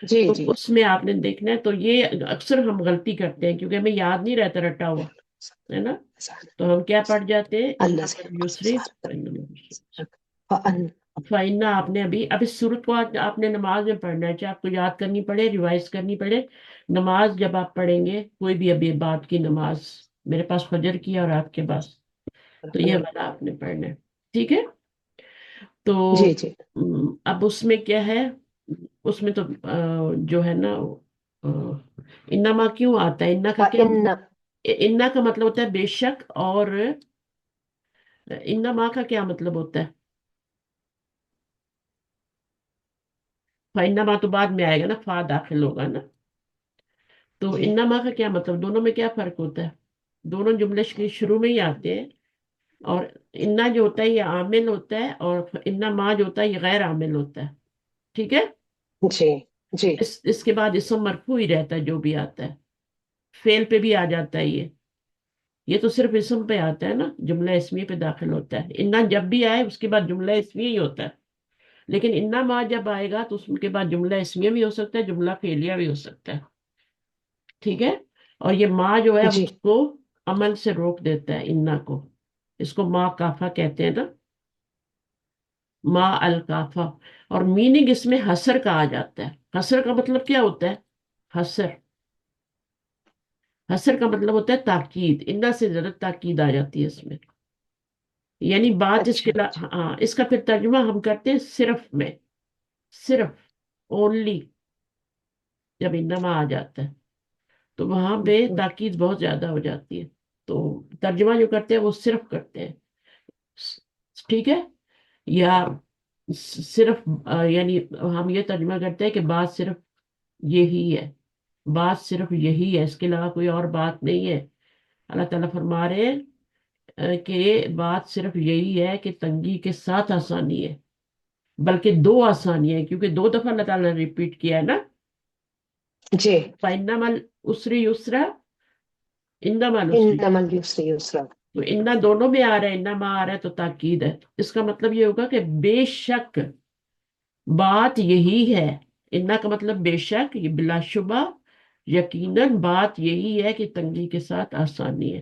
جی تو جی. اس میں آپ نے دیکھنا ہے، تو یہ اکثر ہم غلطی کرتے ہیں کیونکہ ہمیں یاد نہیں رہتا رٹا ہوا، ہے نا؟ تو ہم کیا پڑھ جاتے ہیں، ان اللہ سے یسری فأن. فائنہ۔ آپ نے اب اس صورت کو آپ نے نماز میں پڑھنا ہے، چاہے آپ کو یاد کرنی پڑے، ریوائز کرنی پڑے۔ نماز جب آپ پڑھیں گے، کوئی بھی ابھی بعد کی نماز، میرے پاس فجر کی اور آپ کے پاس، تو یہ والا آپ نے پڑھنا ہے، ٹھیک ہے؟ تو جی جی. اب اس میں کیا ہے، اس میں تو جو ہے نا، انما کیوں آتا ہے؟ انا کا کیا؟ فإن. انا کا مطلب ہوتا ہے بے شک، اور انما کا کیا مطلب ہوتا ہے؟ انما تو بعد میں آئے گا نا، فا داخل ہوگا نا، تو جی انما کا کیا مطلب؟ دونوں میں کیا فرق ہوتا ہے؟ دونوں جملے شروع میں ہی آتے ہیں، اور انا جو ہوتا ہے یہ عامل ہوتا ہے، اور انما جو ہوتا ہے یہ غیر عامل ہوتا ہے، ٹھیک ہے؟ جی جی. اس کے بعد اسم مرفوع ہی رہتا ہے، جو بھی آتا ہے فعل پہ بھی آ جاتا ہے، یہ تو صرف اسم پہ آتا ہے نا، جملہ اسمیہ پہ داخل ہوتا ہے۔ انا جب بھی آئے اس کے بعد جملہ اسمیہ ہی ہوتا ہے، لیکن انا ما جب آئے گا تو اس کے بعد جملہ اسمیہ بھی ہو سکتا ہے، جملہ فعلیہ بھی ہو سکتا ہے، ٹھیک ہے؟ اور یہ ما جو ہے جی اس کو عمل سے روک دیتا ہے، انا کو، اس کو ما کافہ کہتے ہیں نا، ما الکافہ۔ اور میننگ اس میں حسر کا آ جاتا ہے۔ حسر کا مطلب کیا ہوتا ہے؟ حسر، حسر کا مطلب ہوتا ہے تاکید، انا سے زیادہ تاکید آ جاتی ہے اس میں، یعنی بات اس کے اچھا اچھا. ہاں، اس کا پھر ترجمہ ہم کرتے ہیں صرف میں، صرف، اونلی، جب انما آ جاتا ہے تو وہاں پہ تاکید بہت زیادہ ہو جاتی ہے، تو ترجمہ جو کرتے ہیں وہ صرف کرتے ہیں، ٹھیک ہے؟ یا صرف یعنی ہم یہ ترجمہ کرتے ہیں کہ بات صرف یہی ہے، بات صرف یہی ہے، اس کے علاوہ کوئی اور بات نہیں ہے۔ اللہ تعالیٰ فرما رہے ہیں کہ بات صرف یہی ہے کہ تنگی کے ساتھ آسانی ہے، بلکہ دو آسانیاں ہیں، کیونکہ دو دفعہ اللہ تعالیٰ نے ریپیٹ کیا ہے نا، جی. فَإِنَّمَا الْعُسْرِ يُسْرًا، إِنَّمَا الْعُسْرِ، إنما اليسر يسرا. تو انا دونوں میں آ رہا ہے، انما آ رہا ہے تو تاکید ہے، اس کا مطلب یہ ہوگا کہ بے شک بات یہی ہے، انا کا مطلب بے شک، یہ بلا شبہ، یقیناً بات یہی ہے کہ تنگی کے ساتھ آسانی ہے،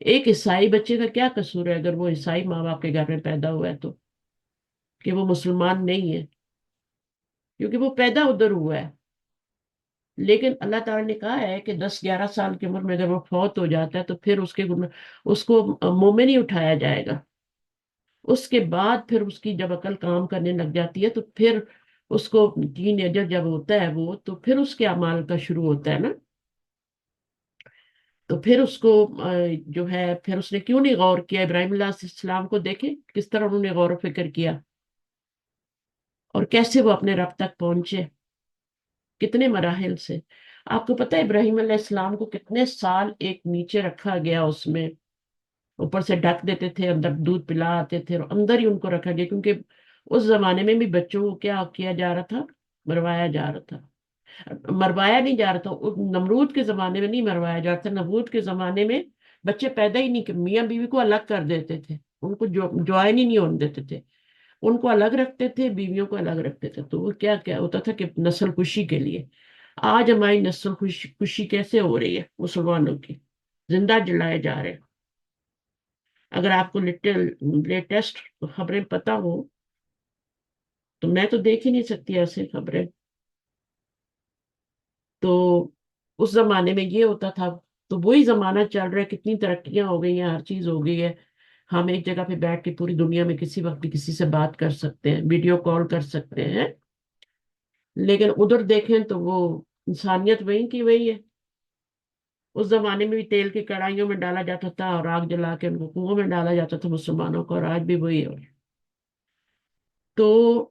ایک عیسائی بچے کا کیا قصور ہے اگر وہ عیسائی ماں باپ کے گھر میں پیدا ہوا ہے تو، کہ وہ مسلمان نہیں ہے، کیونکہ وہ پیدا ادھر ہوا ہے. لیکن اللہ تعالیٰ نے کہا ہے کہ 10 11 سال کی عمر میں اگر وہ فوت ہو جاتا ہے تو پھر اس کو منہ میں نہیں اٹھایا جائے گا. اس کے بعد پھر اس کی جب عقل کام کرنے لگ جاتی ہے تو پھر اس کو ٹین ایجر جب ہوتا ہے وہ، تو پھر اس کے اعمال کا شروع ہوتا ہے نا. تو پھر اس کو جو ہے پھر اس نے کیوں نہیں غور کیا؟ ابراہیم علیہ السلام کو دیکھیں کس طرح انہوں نے غور و فکر کیا اور کیسے وہ اپنے رب تک پہنچے، کتنے مراحل سے. آپ کو پتہ ہے ابراہیم علیہ السلام کو کتنے سال ایک نیچے رکھا گیا، اس میں اوپر سے ڈھک دیتے تھے، اندر دودھ پلا آتے تھے اور اندر ہی ان کو رکھا گیا، کیونکہ اس زمانے میں بھی بچوں کو کیا کیا جا رہا تھا؟ مروایا جا رہا تھا. مروایا نہیں جا رہا تھا، نمرود کے زمانے میں نہیں مروایا جا رہا تھا. نمرود کے زمانے میں بچے پیدا ہی نہیں، میاں بیوی کو الگ کر دیتے تھے، ان کو جوائن ہی نہیں ہونے دیتے تھے، ان کو الگ رکھتے تھے، بیویوں کو الگ رکھتے تھے. تو وہ کیا کیا ہوتا تھا کہ نسل کشی کے لیے. آج ہماری نسل کشی کیسے ہو رہی ہے مسلمانوں کی؟ زندہ جلائے جا رہے ہیں. اگر آپ کو لیٹسٹ خبریں پتا ہو تو میں تو دیکھ ہی نہیں سکتی ایسے خبریں. تو اس زمانے میں یہ ہوتا تھا. تو وہی زمانہ چل رہا ہے، کتنی ترقیاں ہو گئی ہیں، ہر چیز ہو گئی ہے. ہم ایک جگہ پہ بیٹھ کے پوری دنیا میں کسی وقت بھی کسی سے بات کر سکتے ہیں، ویڈیو کال کر سکتے ہیں. لیکن ادھر دیکھیں تو وہ انسانیت وہی کی وہی ہے. اس زمانے میں بھی تیل کی کڑھائیوں میں ڈالا جاتا تھا اور آگ جلا کے ان کو کنووں میں ڈالا جاتا تھا مسلمانوں کو، اور آج بھی وہی ہے. تو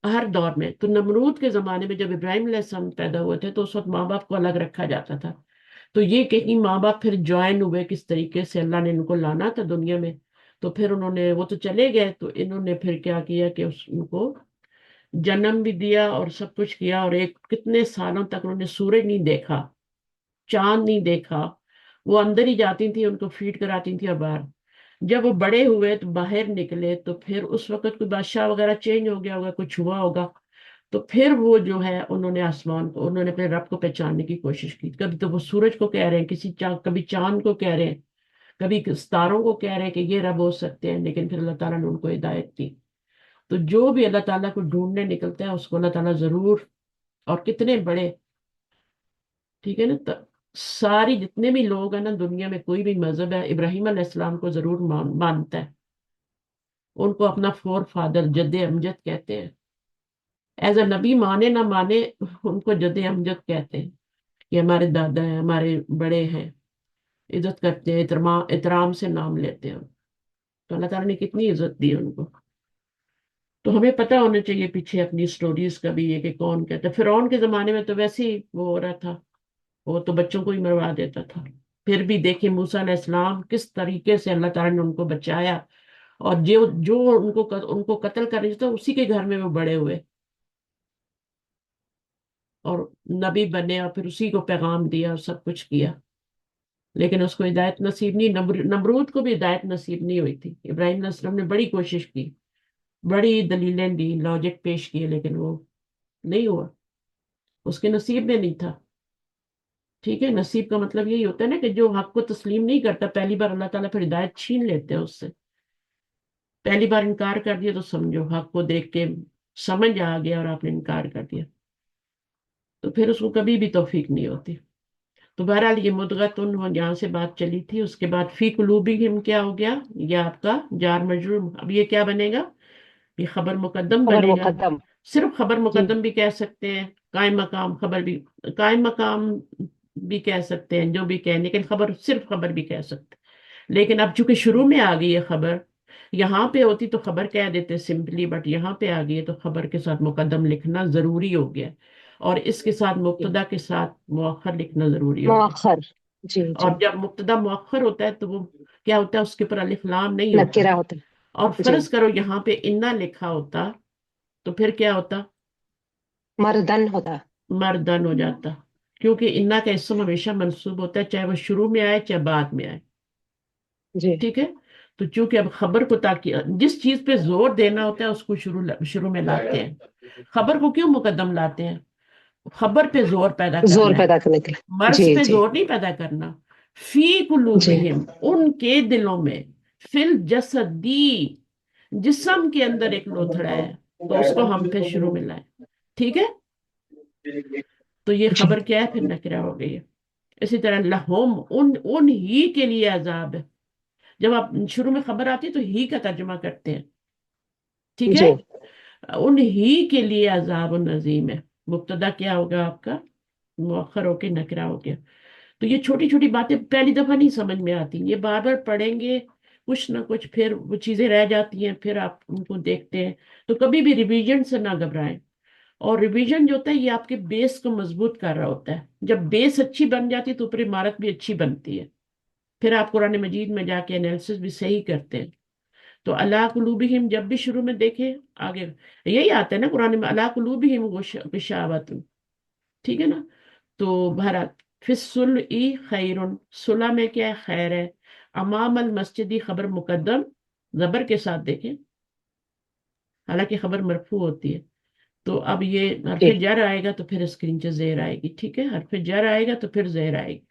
ہر دور میں، تو نمرود کے زمانے میں جب ابراہیم علیہ السلام پیدا ہوئے تھے تو اس وقت ماں باپ کو الگ رکھا جاتا تھا. تو یہ کہ ماں باپ پھر جوائن ہوئے کس طریقے سے، اللہ نے ان کو لانا تھا دنیا میں. تو پھر انہوں نے، وہ تو چلے گئے، تو انہوں نے پھر کیا کیا کہ ان کو جنم بھی دیا اور سب کچھ کیا. اور ایک کتنے سالوں تک انہوں نے سورج نہیں دیکھا، چاند نہیں دیکھا. وہ اندر ہی جاتی تھی، ان کو فیڈ کراتی تھی. اور باہر جب وہ بڑے ہوئے تو باہر نکلے تو پھر اس وقت کوئی بادشاہ وغیرہ چینج ہو گیا ہوگا، کچھ ہوا ہوگا. تو پھر وہ جو ہے انہوں نے آسمان کو، انہوں نے اپنے رب کو پہچاننے کی کوشش کی. کبھی تو وہ سورج کو کہہ رہے ہیں، کبھی چاند کو کہہ رہے ہیں، کبھی ستاروں کو کہہ رہے ہیں کہ یہ رب ہو سکتے ہیں. لیکن پھر اللہ تعالیٰ نے ان کو ہدایت دی. تو جو بھی اللہ تعالیٰ کو ڈھونڈنے نکلتا ہے اس کو اللہ تعالیٰ ضرور، اور کتنے بڑے، ٹھیک ہے نا. ساری جتنے بھی لوگ ہیں نا دنیا میں، کوئی بھی مذہب ہے، ابراہیم علیہ السلام کو ضرور مانتا ہے. ان کو اپنا فور فادر، جد امجد کہتے ہیں. ایز اے نبی مانے نہ مانے، ان کو جد امجد کہتے ہیں کہ ہمارے دادا ہیں، ہمارے بڑے ہیں، عزت کرتے ہیں، احترام سے نام لیتے ہیں. تو اللہ تعالیٰ نے کتنی عزت دی ان کو. تو ہمیں پتہ ہونا چاہیے پیچھے اپنی سٹوریز کا بھی، یہ کہ کون کہتا ہے. فرعون کے زمانے میں تو ویسے ہی وہ ہو رہا تھا، وہ تو بچوں کو ہی مروا دیتا تھا. پھر بھی دیکھیں موسیٰ علیہ السلام کس طریقے سے اللہ تعالیٰ نے ان کو بچایا. اور جو ان کو قتل کرنے تھا اسی کے گھر میں وہ بڑے ہوئے اور نبی بنے، اور پھر اسی کو پیغام دیا اور سب کچھ کیا. لیکن اس کو ہدایت نصیب نہیں. نمرود کو بھی ہدایت نصیب نہیں ہوئی تھی. ابراہیم علیہ السلام نے بڑی کوشش کی، بڑی دلیلیں دی، لاجک پیش کیے، لیکن وہ نہیں ہوا، اس کے نصیب میں نہیں تھا. ٹھیک ہے، نصیب کا مطلب یہی ہوتا ہے نا کہ جو حق کو تسلیم نہیں کرتا، پہلی بار اللہ تعالیٰ پھر ہدایت چھین لیتے ہیں اس سے. پہلی بار انکار کر دیا تو سمجھو حق کو دیکھ کے سمجھ آ گیا اور آپ نے انکار کر دیا، تو پھر اس کو کبھی بھی توفیق نہیں ہوتی. تو بہرحال یہ مدغتن یہاں سے بات چلی تھی. اس کے بعد فی قلوبہم کیا ہو گیا؟ یہ آپ کا جار مجرور. اب یہ کیا بنے گا؟ یہ خبر مقدم خبر بنے گا. مقدم. صرف خبر جی. مقدم بھی کہہ سکتے ہیں، قائم مقام خبر بھی، قائم مقام بھی کہہ سکتے ہیں، جو بھی کہیں، لیکن خبر صرف خبر بھی کہہ سکتے ہیں. لیکن اب چونکہ شروع میں آ گئی ہے خبر، یہاں پہ ہوتی تو خبر کہہ دیتے سمپلی، بٹ یہاں پہ آ گئی ہے تو خبر کے ساتھ مقدم لکھنا ضروری ہو گیا، اور اس کے ساتھ جی. مبتدا کے ساتھ مؤخر لکھنا ضروری ہو گیا. مؤخر. جی اور جی. جب مبتدا مؤخر ہوتا ہے تو وہ کیا ہوتا ہے؟ اس کے اوپر الف لام نہیں ہوتا. نکرہ ہوتا اور ہے. جی. فرض کرو یہاں پہ انا لکھا ہوتا تو پھر کیا ہوتا؟ مردن ہوتا. مردن ہو جاتا، کیونکہ انا کا اسم ہمیشہ منصوب ہوتا ہے، چاہے وہ شروع میں آئے چاہے بعد میں آئے. جی. ٹھیک ہے. تو چونکہ اب خبر کو تاکہ جس چیز پہ زور دینا ہوتا ہے اس کو شروع میں لاتے ہیں. خبر کو کیوں مقدم لاتے ہیں؟ خبر پہ زور پیدا زور کرنا ہے، پیدا کرنے کے لیے. مرض جی پہ جی. زور نہیں پیدا کرنا. فی جی قلوبہم ان کے دلوں میں، فل جسدی جسم کے اندر ایک لوتھڑا ہے، تو اس کو ہم پھر شروع میں لائیں. ٹھیک ہے، تو یہ جی خبر کیا ہے؟ پھر نکرہ ہو گئی ہے. اسی طرح لہم ان ہی کے لیے عذاب ہے. جب آپ شروع میں خبر آتی ہے تو ہی کا ترجمہ کرتے ہیں. ٹھیک ہے، جی ان ہی کے لیے عذاب العظیم ہے. مبتدا کیا ہوگا آپ کا؟ مؤخر ہو کے نکرہ ہو گیا. تو یہ چھوٹی چھوٹی باتیں پہلی دفعہ نہیں سمجھ میں آتی، یہ بار بار پڑھیں گے کچھ نہ کچھ، پھر وہ چیزیں رہ جاتی ہیں، پھر آپ ان کو دیکھتے ہیں. تو کبھی بھی ریویژن سے نہ گھبرائیں. اور ریویژن جو ہوتا ہے یہ آپ کے بیس کو مضبوط کر رہا ہوتا ہے. جب بیس اچھی بن جاتی ہے تو اوپر عمارت بھی اچھی بنتی ہے. پھر آپ قرآن مجید میں جا کے انالیسس بھی صحیح کرتے ہیں. تو اللہ قلوبہم جب بھی شروع میں دیکھیں، آگے یہی آتا ہے نا قرآن میں، اللہ قلوبہم غشاوۃ. ٹھیک ہے نا. تو بہرحال فی الصلح خیر، صلح میں کیا ہے؟ خیر ہے. امام المسجدی خبر مقدم زبر کے ساتھ دیکھیں، حالانکہ خبر مرفوع ہوتی ہے. تو اب یہ حرف جی جر آئے گا تو پھر اس کے نیچے زیر آئے گی. ٹھیک ہے، حرف جر آئے گا تو پھر زیر آئے گی.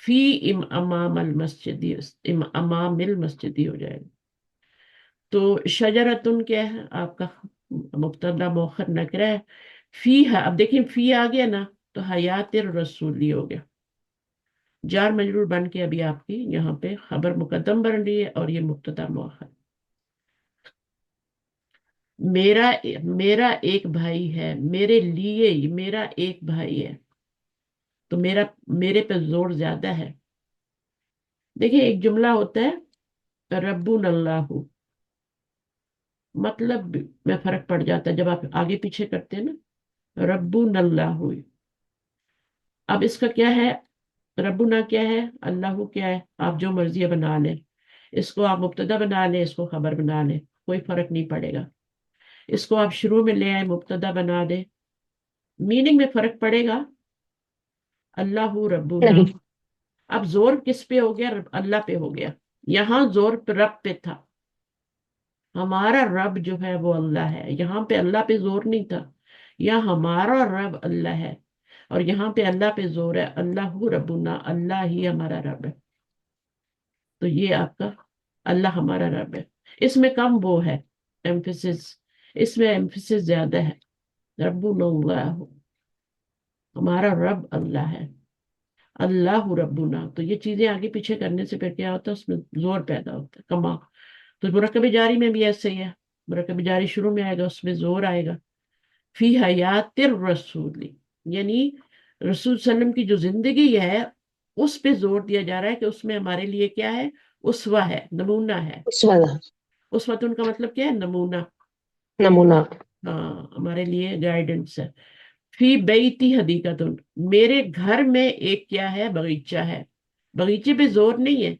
فی امام المسجدی، امام المسجدی ہو جائے گا. تو شجرتن کیا ہے آپ کا؟ مبتدا مؤخر نکرہ ہے. فی ہے، اب دیکھیں فی آ گیا نا تو حیات الرسولی ہو گیا. جار مجرور بن کے ابھی آپ کی یہاں پہ خبر مقدم بن رہی ہے اور یہ مبتدا مؤخر. میرا میرا ایک بھائی ہے، میرے لیے میرا ایک بھائی ہے. تو میرے پہ زور زیادہ ہے. دیکھیں ایک جملہ ہوتا ہے ربون اللہ، مطلب میں فرق پڑ جاتا ہے جب آپ آگے پیچھے کرتے ہیں نا. ربون اللہ، اب اس کا کیا ہے؟ ربنا کیا ہے، اللہ کیا ہے، آپ جو مرضی بنا لیں. اس کو آپ مبتدا بنا لیں، اس کو خبر بنا لیں، کوئی فرق نہیں پڑے گا. اس کو آپ شروع میں لے آئے مبتدا بنا دیں، میننگ میں فرق پڑے گا. اللہ ربنا، نہیں اب زور کس پہ ہو گیا؟ اللہ پہ ہو گیا. یہاں زور پہ رب پہ تھا. ہمارا رب جو ہے وہ اللہ ہے. یہاں پہ اللہ پہ زور نہیں تھا، یا ہمارا رب اللہ ہے. اور یہاں پہ اللہ پہ زور ہے، اللہ ربنا، اللہ ہی ہمارا رب ہے. تو یہ آپ کا اللہ ہمارا رب ہے. اس میں کم وہ ہے ایمفیسس، اس میں ایمفیسس زیادہ ہے. ربنا اللہ، ہمارا رب اللہ ہے. اللہ ربنا، تو یہ چیزیں آگے پیچھے کرنے سے پھر کیا ہوتا ہے؟ اس میں زور پیدا ہوتا ہے، کما. تو مرکب جاری میں بھی ایسے ہی ہے، مرکب جاری شروع میں آئے گا اس میں زور آئے گا. فی حیات الرسول، یعنی رسول صلی اللہ علیہ وسلم کی جو زندگی ہے اس پہ زور دیا جا رہا ہے کہ اس میں ہمارے لیے کیا ہے؟ اسوہ ہے، نمونہ ہے. اس والا اسوہ ان کا مطلب کیا ہے؟ نمونہ. نمونہ. ہاں، ہمارے لیے گائیڈنس ہے. فی بیتی حدیقۃ، میرے گھر میں ایک کیا ہے؟ باغیچہ ہے. باغیچے پہ زور نہیں ہے.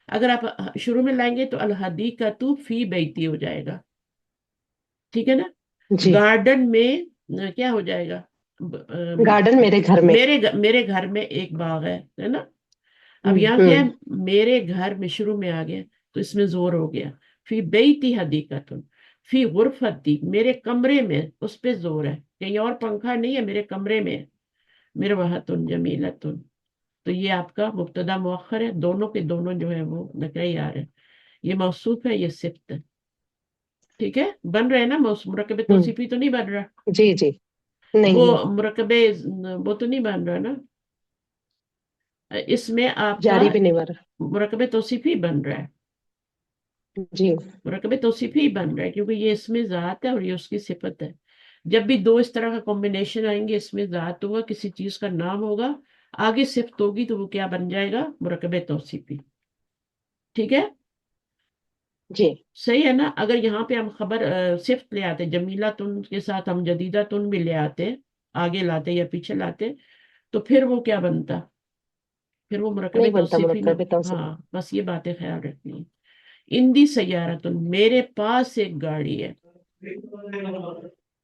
اگر آپ شروع میں لائیں گے تو الحدیقۃ فی بیتی ہو جائے گا. ٹھیک ہے نا. جی گارڈن میں کیا ہو جائے گا؟ گارڈن میرے گھر میں. میرے گھر میں ایک باغ ہے نا. اب یہاں کیا ہوں ہے؟ میرے گھر میں شروع میں آ گیا تو اس میں زور ہو گیا. فی بیتی حدیقۃ، فی غرفتی، میرے کمرے میں، اس پہ زور ہے. کہیں اور پنکھا نہیں ہے، میرے کمرے میں. مروحۃ جمیلۃ، تو یہ آپ کا مبتدا مؤخر ہے. دونوں کے دونوں جو ہے وہ نکرہ ہی آ رہے ہیں. یہ موصوف ہے، یہ صفت ہے. ٹھیک ہے، بن رہے ہیں نا مرکب ہوں توصیفی تو نہیں بن رہا. جی جی وہ نہیں نہیں مرکب وہ تو نہیں بن رہا نا. اس میں آپ کا جاری بھی نہیں مر. مرکب توصیفی بن رہا ہے. جی مرکب توصیفی بن رہا ہے کیونکہ یہ اس میں ذات ہے اور یہ اس کی صفت ہے. جب بھی دو اس طرح کا کمبینیشن آئیں گے، اس میں ذات ہوگا، کسی چیز کا نام ہوگا، آگے صفت ہوگی، تو وہ کیا بن جائے گا؟ مرکب توصیفی. ٹھیک ہے، جی صحیح ہے نا. اگر یہاں پہ ہم خبر صفت لے آتے، جمیلہ تن کے ساتھ ہم جدیدہ تن بھی لے آتے، آگے لاتے یا پیچھے لاتے، تو پھر وہ کیا بنتا؟ پھر وہ مرکب نہیں بنتا توصیفی نہ. مرکب توصیف. ہاں، بس یہ باتیں خیال رکھنی ہے. اندی سیارتن، میرے پاس ایک گاڑی ہے.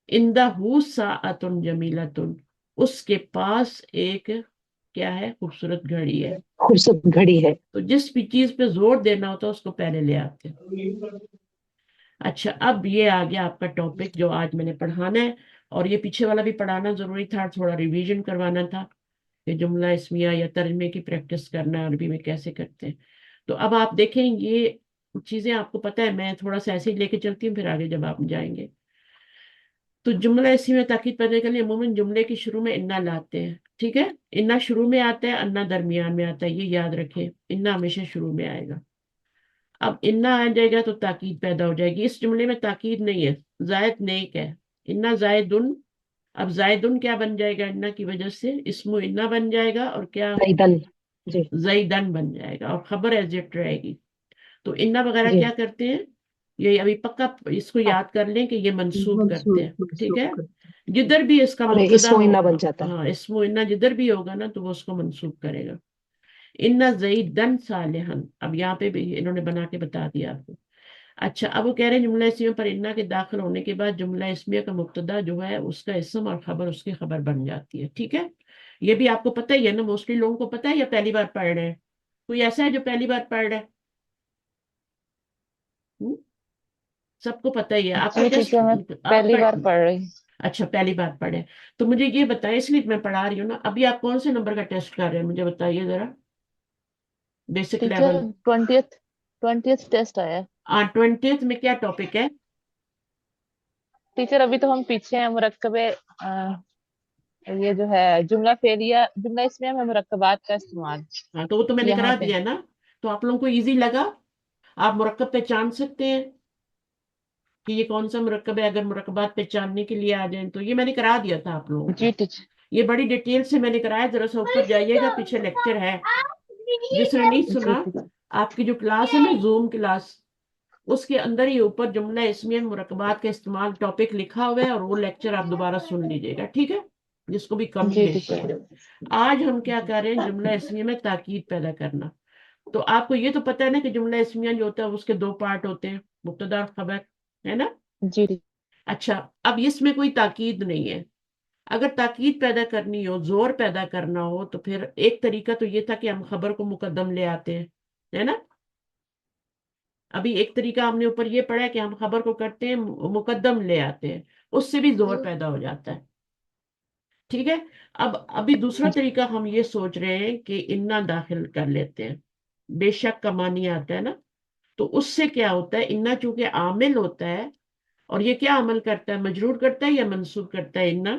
اندہ ساعتن جمیلتن، اس کے پاس ایک کیا ہے؟ خوبصورت گھڑی ہے. خوبصورت گھڑی ہے. تو جس بھی چیز پہ زور دینا ہوتا ہے اس کو پہلے لے آتے ہیں. اچھا، اب یہ آ گیا آپ کا ٹاپک جو آج میں نے پڑھانا ہے، اور یہ پیچھے والا بھی پڑھانا ضروری تھا، تھوڑا ریویژن کروانا تھا. کہ جملہ اسمیہ یا ترجمے کی پریکٹس کرنا ہے عربی میں کیسے کرتے ہیں. تو اب آپ دیکھیں یہ چیزیں آپ کو پتہ ہے، میں تھوڑا سا ایسے ہی لے کے چلتی ہوں پھر آگے جب آپ جائیں گے. تو جملہ اسی میں تاکید کرنے کے لیے عموماً جملے کی شروع میں انا لاتے ہیں. ٹھیک ہے، انا شروع میں آتا ہے، انا درمیان میں آتا ہے، یہ یاد رکھیں، انا ہمیشہ شروع میں آئے گا. اب انا آ جائے گا تو تاکید پیدا ہو جائے گی. اس جملے میں تاکید نہیں ہے، زائد نیک ہے. انا زائدن، اب زائدن کیا بن جائے گا انا کی وجہ سے؟ اسم انا بن جائے گا، اور کیا؟ زیدن. جی زیدن بن جائے گا، اور خبر ایجٹ رہے گی. تو انا وغیرہ جی. کیا کرتے ہیں؟ یہ ابھی پکا اس کو ہاں، یاد کر لیں کہ یہ منسوب کرتے منسوخ ہیں. ٹھیک منسوخ ہے، کرتے جدھر بھی اس کا اور مبتدا اسم و ہو، انا بن جاتا ہے. ہاں اسم انا جدھر بھی ہوگا نا تو وہ اس کو منسوب کرے گا. انا زیدن صالحن، اب یہاں پہ بھی انہوں نے بنا کے بتا دیا آپ کو. اچھا، اب وہ کہہ رہے ہیں جملہ اسمیہ پر انا کے داخل ہونے کے بعد جملہ اسمیہ کا مبتدا جو ہے اس کا اسم اور خبر اس کی خبر بن جاتی ہے. ٹھیک ہے، یہ بھی آپ کو پتہ ہی ہے نا، موسٹلی لوگوں کو پتہ ہے یا پہلی بار پڑھ رہے ہیں؟ کوئی ایسا ہے جو پہلی بار پڑھ رہا ہے؟ ہم؟ سب کو پتہ ہی ہے. آپ کا جی ٹیسٹ ٹیچر، میں آپ پہلی کا، بار پڑھ رہی. اچھا پہلی بار پڑھے. تو مجھے یہ بتائیں، اس لیے میں پڑھا رہی ہوں نا. ابھی آپ کون سے نمبر کا ٹیسٹ کر رہے ہیں مجھے بتائیے ذرا، basic teacher level. 20th test آیا ہے. 20th میں کیا ٹاپک ہے؟ ٹیچر ابھی تو ہم پیچھے ہیں مرکبے، یہ جو ہے جملہ فعلیہ، جملہ اسمیہ میں مرکبات کا استعمال ہاں تو وہ تو میں نے یہاں کرا پہ. دیا نا. تو آپ لوگوں کو ایزی لگا؟ آپ مرکب پہچان سکتے ہیں کہ یہ کون سا مرکب ہے؟ اگر مرکبات پہچاننے کے لیے آ جائیں تو یہ میں نے کرا دیا تھا آپ لوگوں کو. جی ٹیچر. یہ بڑی ڈیٹیل سے میں نے کرایا، ذرا سا اوپر جائیے گا، پیچھے لیکچر ہے. جس نے نہیں جی سنا، ٹیچر. آپ کی جو کلاس ہے نا زوم کلاس، اس کے اندر ہی اوپر جملہ اسمیہ میں مرکبات کا استعمال ٹاپک لکھا ہوا ہے، اور وہ لیکچر آپ دوبارہ سن لیجیے گا. ٹھیک ہے، جس کو بھی کمی جی بیشی ٹیچر. ہے. آج ہم کیا کر رہے ہیں؟ جملہ اسمیہ میں تاکید پیدا کرنا. تو آپ کو یہ تو پتہ ہے نا کہ جملہ اسمیہ جو ہوتا ہے اس کے دو پارٹ ہوتے ہیں، مبتدا اور خبر، ہے نا؟ جی ٹیچر. اچھا، اب اس میں کوئی تاکید نہیں ہے. اگر تاکید پیدا کرنی ہو، زور پیدا کرنا ہو، تو پھر ایک طریقہ تو یہ تھا کہ ہم خبر کو مقدم لے آتے ہیں، ہے نا؟ ابھی ایک طریقہ ہم نے اوپر یہ پڑھا ہے کہ ہم خبر کو کرتے ہیں مقدم لے آتے ہیں، اس سے بھی زور پیدا ہو جاتا ہے. ٹھیک ہے، اب ابھی دوسرا طریقہ ہم یہ سوچ رہے ہیں کہ انا داخل کر لیتے ہیں. بے شک کا معنی آتا ہے نا، تو اس سے کیا ہوتا ہے؟ انا چونکہ عامل ہوتا ہے، اور یہ کیا عمل کرتا ہے؟ مجرور کرتا ہے یا منصوب کرتا ہے انا؟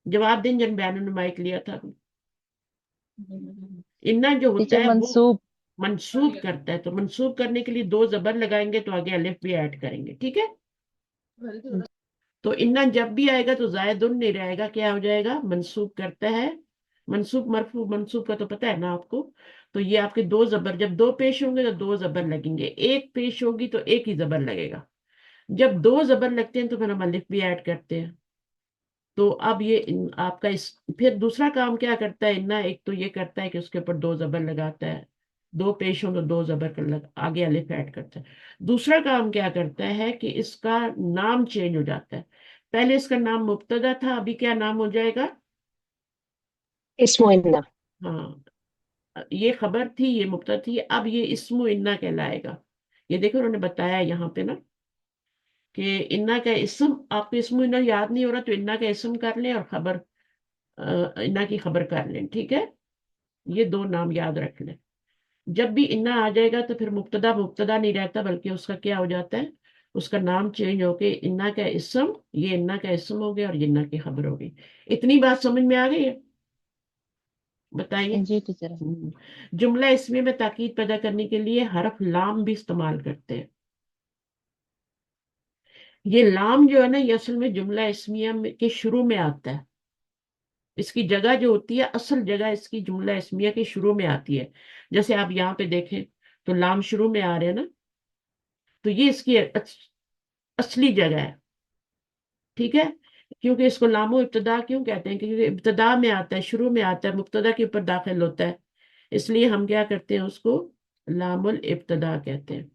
جواب دیں جن بیان نے مائک لیا تھا. انا جو ہوتا ٹیچر ہے وہ منصوب. منصوب کرتا ہے. تو منصوب کرنے کے لیے دو زبر لگائیں گے تو آگے الف بھی ایڈ کریں گے. ٹھیک ہے، تو انا جب بھی آئے گا تو زائد نہیں رہے گا، کیا ہو جائے گا؟ منصوب کرتا ہے. منصوب مرفوع، منصوب کا تو پتہ ہے نا آپ کو. تو یہ آپ کے دو زبر، جب دو پیش ہوں گے تو دو زبر لگیں گے، ایک پیش ہوگی تو ایک ہی زبر لگے گا. جب دو زبر لگتے ہیں تو پھر ہم الف بھی ایڈ کرتے ہیں. تو اب یہ آپ کا پھر دوسرا کام کیا کرتا ہے انا؟ ایک تو یہ کرتا ہے کہ اس کے اوپر دو زبر لگاتا ہے، دو پیش ہوں تو دو زبر کر آگے الف ایڈ کرتا ہے. دوسرا کام کیا کرتا ہے کہ اس کا نام چینج ہو جاتا ہے. پہلے اس کا نام مبتدا تھا، ابھی کیا نام ہو جائے گا؟ اسم و انا. ہاں، یہ خبر تھی، یہ مبتدا تھی، اب یہ اسم و انا کہلائے گا. یہ دیکھو انہوں نے بتایا یہاں پہ نا کہ انا کا اسم، آپ کو اسم و انا یاد نہیں ہو رہا تو انا کا اسم کر لیں اور خبر، انا کی خبر کر لیں. ٹھیک ہے، یہ دو نام یاد رکھ لیں. جب بھی انا آ جائے گا تو پھر مبتدا مبتدا نہیں رہتا، بلکہ اس کا کیا ہو جاتا ہے؟ اس کا نام چینج ہو کے انا کا اسم، یہ انا کا اسم ہو گیا اور یہ انا کی خبر ہو گئی. اتنی بات سمجھ میں آ گئی ہے؟ بتائیے. جی ٹیچر. جملہ اسمیہ میں تاکید پیدا کرنے کے لیے حرف لام بھی استعمال کرتے ہیں. یہ لام جو ہے نا، یہ اصل میں جملہ اسمیہ کے شروع میں آتا ہے. اس کی جگہ جو ہوتی ہے، اصل جگہ اس کی جملہ اسمیہ کے شروع میں آتی ہے. جیسے آپ یہاں پہ دیکھیں تو لام شروع میں آ رہے ہیں نا، تو یہ اس کی اصلی جگہ ہے. ٹھیک ہے، کیونکہ اس کو لام و ابتدا کیوں کہتے ہیں؟ کیونکہ ابتدا میں آتا ہے، شروع میں آتا ہے، مبتدا کے اوپر داخل ہوتا ہے. اس لیے ہم کیا کرتے ہیں؟ اس کو لام الابتدا کہتے ہیں.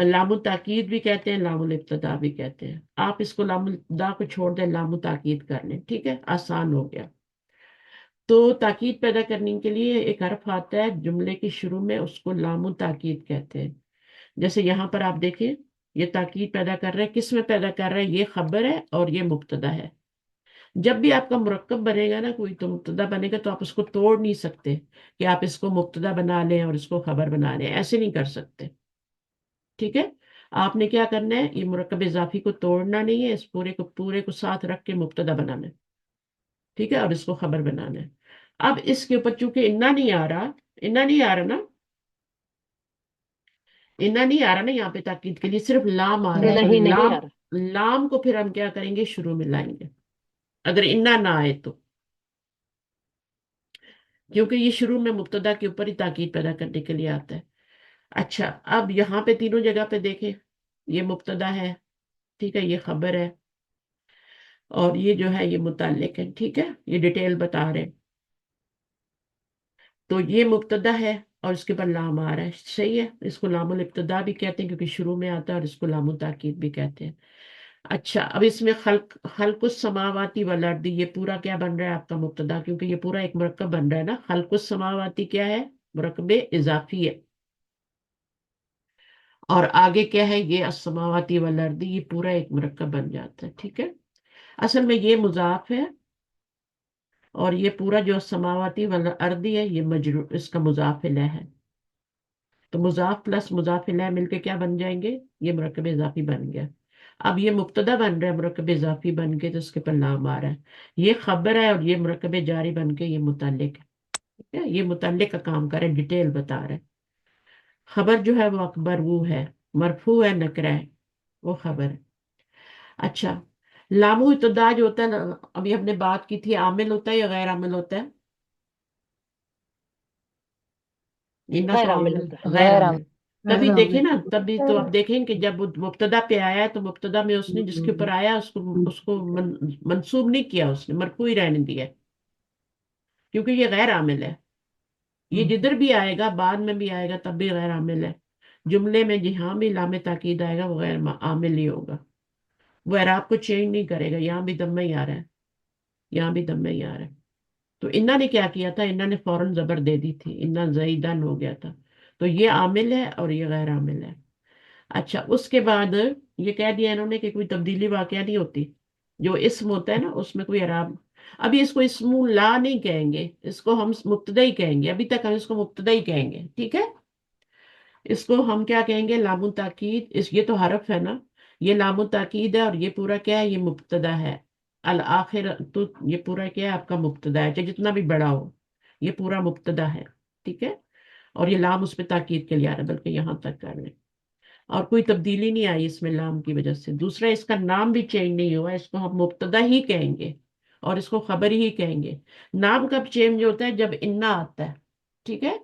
لام التاکید بھی کہتے ہیں، لام الابتدا بھی کہتے ہیں. آپ اس کو لام الابتدا کو چھوڑ دیں، لام التاکید کر لیں. ٹھیک ہے، آسان ہو گیا. تو تاکید پیدا کرنے کے لیے ایک حرف آتا ہے جملے کے شروع میں، اس کو لام التاکید کہتے ہیں. جیسے یہاں پر آپ دیکھیں، یہ تاکید پیدا کر رہا ہے، کس میں پیدا کر رہا ہے؟ یہ خبر ہے اور یہ مبتدا ہے. جب بھی آپ کا مرکب بنے گا نا کوئی تو مبتدا بنے گا تو آپ اس کو توڑ نہیں سکتے کہ آپ اس کو مبتدا بنا لیں اور اس کو خبر بنا لیں، ایسے نہیں کر سکتے، ٹھیک ہے؟ آپ نے کیا کرنا ہے، یہ مرکب اضافی کو توڑنا نہیں ہے، اس پورے کو ساتھ رکھ کے مبتدا بنانا ہے، ٹھیک ہے، اور اس کو خبر بنانا ہے۔ اب اس کے اوپر چونکہ انا نہیں آ رہا، انا نہیں آ رہا نا، انا نہیں آ رہا نا یہاں پہ تاکید کے لیے، صرف لام آ رہا ہے، تو نہیں نہیں لام، آ رہا۔ لام کو پھر ہم کیا کریں گے، شروع میں لائیں گے اگر انا نہ آئے تو، کیونکہ یہ شروع میں مبتدا کے اوپر ہی تاکید پیدا کرنے کے لیے آتا ہے۔ اچھا، اب یہاں پہ تینوں جگہ پہ دیکھیں، یہ مبتدا ہے، ٹھیک ہے، یہ خبر ہے، اور یہ جو ہے یہ متعلق ہے، ٹھیک ہے، یہ ڈیٹیل بتا رہے ہیں۔ تو یہ مبتدا ہے اور اس کے اوپر لام آ رہا ہے، صحیح ہے، اس کو لام الابتدا بھی کہتے ہیں کیونکہ شروع میں آتا ہے، اور اس کو لام التاکید بھی کہتے ہیں۔ اچھا، اب اس میں خلق السماواتی والارض، یہ پورا کیا بن رہا ہے آپ کا مبتدا، کیونکہ یہ پورا ایک مرکب بن رہا ہے نا، خلق السماواتی کیا ہے، مرکب اضافی ہے، اور آگے کیا ہے، یہ السماواتی والارض، یہ پورا ایک مرکب بن جاتا ہے، ٹھیک ہے۔ اصل میں یہ مضاف ہے، اور یہ پورا جو السماواتی والارض ہے یہ مجرور، اس کا مضاف الیہ ہے، تو مضاف پلس مضاف الیہ مل کے کیا بن جائیں گے، یہ مرکب اضافی بن گیا۔ اب یہ مبتدا بن رہا ہے مرکب اضافی بن کے، تو اس کے پر لام آ رہا ہے، یہ خبر ہے، اور یہ مرکب جاری بن کے یہ متعلق ہے، ٹھیک ہے؟ یہ متعلق کا کام کرے، ڈیٹیل بتا رہے ہیں۔ خبر جو ہے وہ اکبر وہ ہے، مرفوع ہے، نکرہ ہے، وہ خبر ہے۔ اچھا، لام ابتدا جو ہوتا ہے نا، ابھی ہم نے بات کی تھی، عامل ہوتا ہے یا غیر عامل ہوتا ہے؟ انا تو غیر عامل عامل، ہوتا ہے۔ غیر غیر عامل، تبھی غیر دیکھیں عامل نا، تبھی تو آپ دیکھیں کہ جب وہ مبتدا پہ آیا ہے تو مبتدا میں اس نے جس کے اوپر آیا اس کو منسوب نہیں کیا، اس نے مرفوع ہی رہنے دیا، کیونکہ یہ غیر عامل ہے، یہ جدھر بھی آئے گا، بعد میں بھی آئے گا، تب بھی غیر عامل ہے۔ جملے میں جہاں بھی لام تاکید آئے گا وہ غیر عامل ہی ہوگا، وہ اعراب کو چینج نہیں کرے گا، یہاں بھی دم میں ہی آ رہا ہے، یہاں بھی دم میں ہی آ رہا ہے۔ تو انہوں نے کیا کیا تھا، انہوں نے فوراً زبر دے دی تھی، انہا زیدن ہو گیا تھا، تو یہ عامل ہے اور یہ غیر عامل ہے۔ اچھا، اس کے بعد یہ کہہ دیا انہوں نے کہ کوئی تبدیلی واقعہ نہیں ہوتی، جو اسم ہوتا ہے نا اس میں کوئی اعراب، ابھی اس کو اسم لا نہیں کہیں گے، اس کو ہم مبتدا ہی کہیں گے، ابھی تک ہم اس کو مبتدا ہی کہیں گے، ٹھیک ہے؟ اس کو ہم کیا کہیں گے، لام التاکید، یہ تو حرف ہے نا، یہ لام التاکید ہے، اور یہ پورا کیا ہے، یہ مبتدا ہے، الآخر، تو یہ پورا کیا ہے آپ کا مبتدا ہے، چاہے جتنا بھی بڑا ہو، یہ پورا مبتدا ہے، ٹھیک ہے، اور یہ لام اس پہ تاکید کے لیے آ رہا ہے، بلکہ یہاں تک کر رہے ہیں، اور کوئی تبدیلی نہیں آئی اس میں لام کی وجہ سے۔ دوسرا، اس کا نام بھی چینج نہیں ہوا، اس کو ہم مبتدا ہی کہیں گے اور اس کو خبر ہی کہیں گے۔ نام کب چینج ہوتا ہے، جب انا آتا ہے، ٹھیک ہے،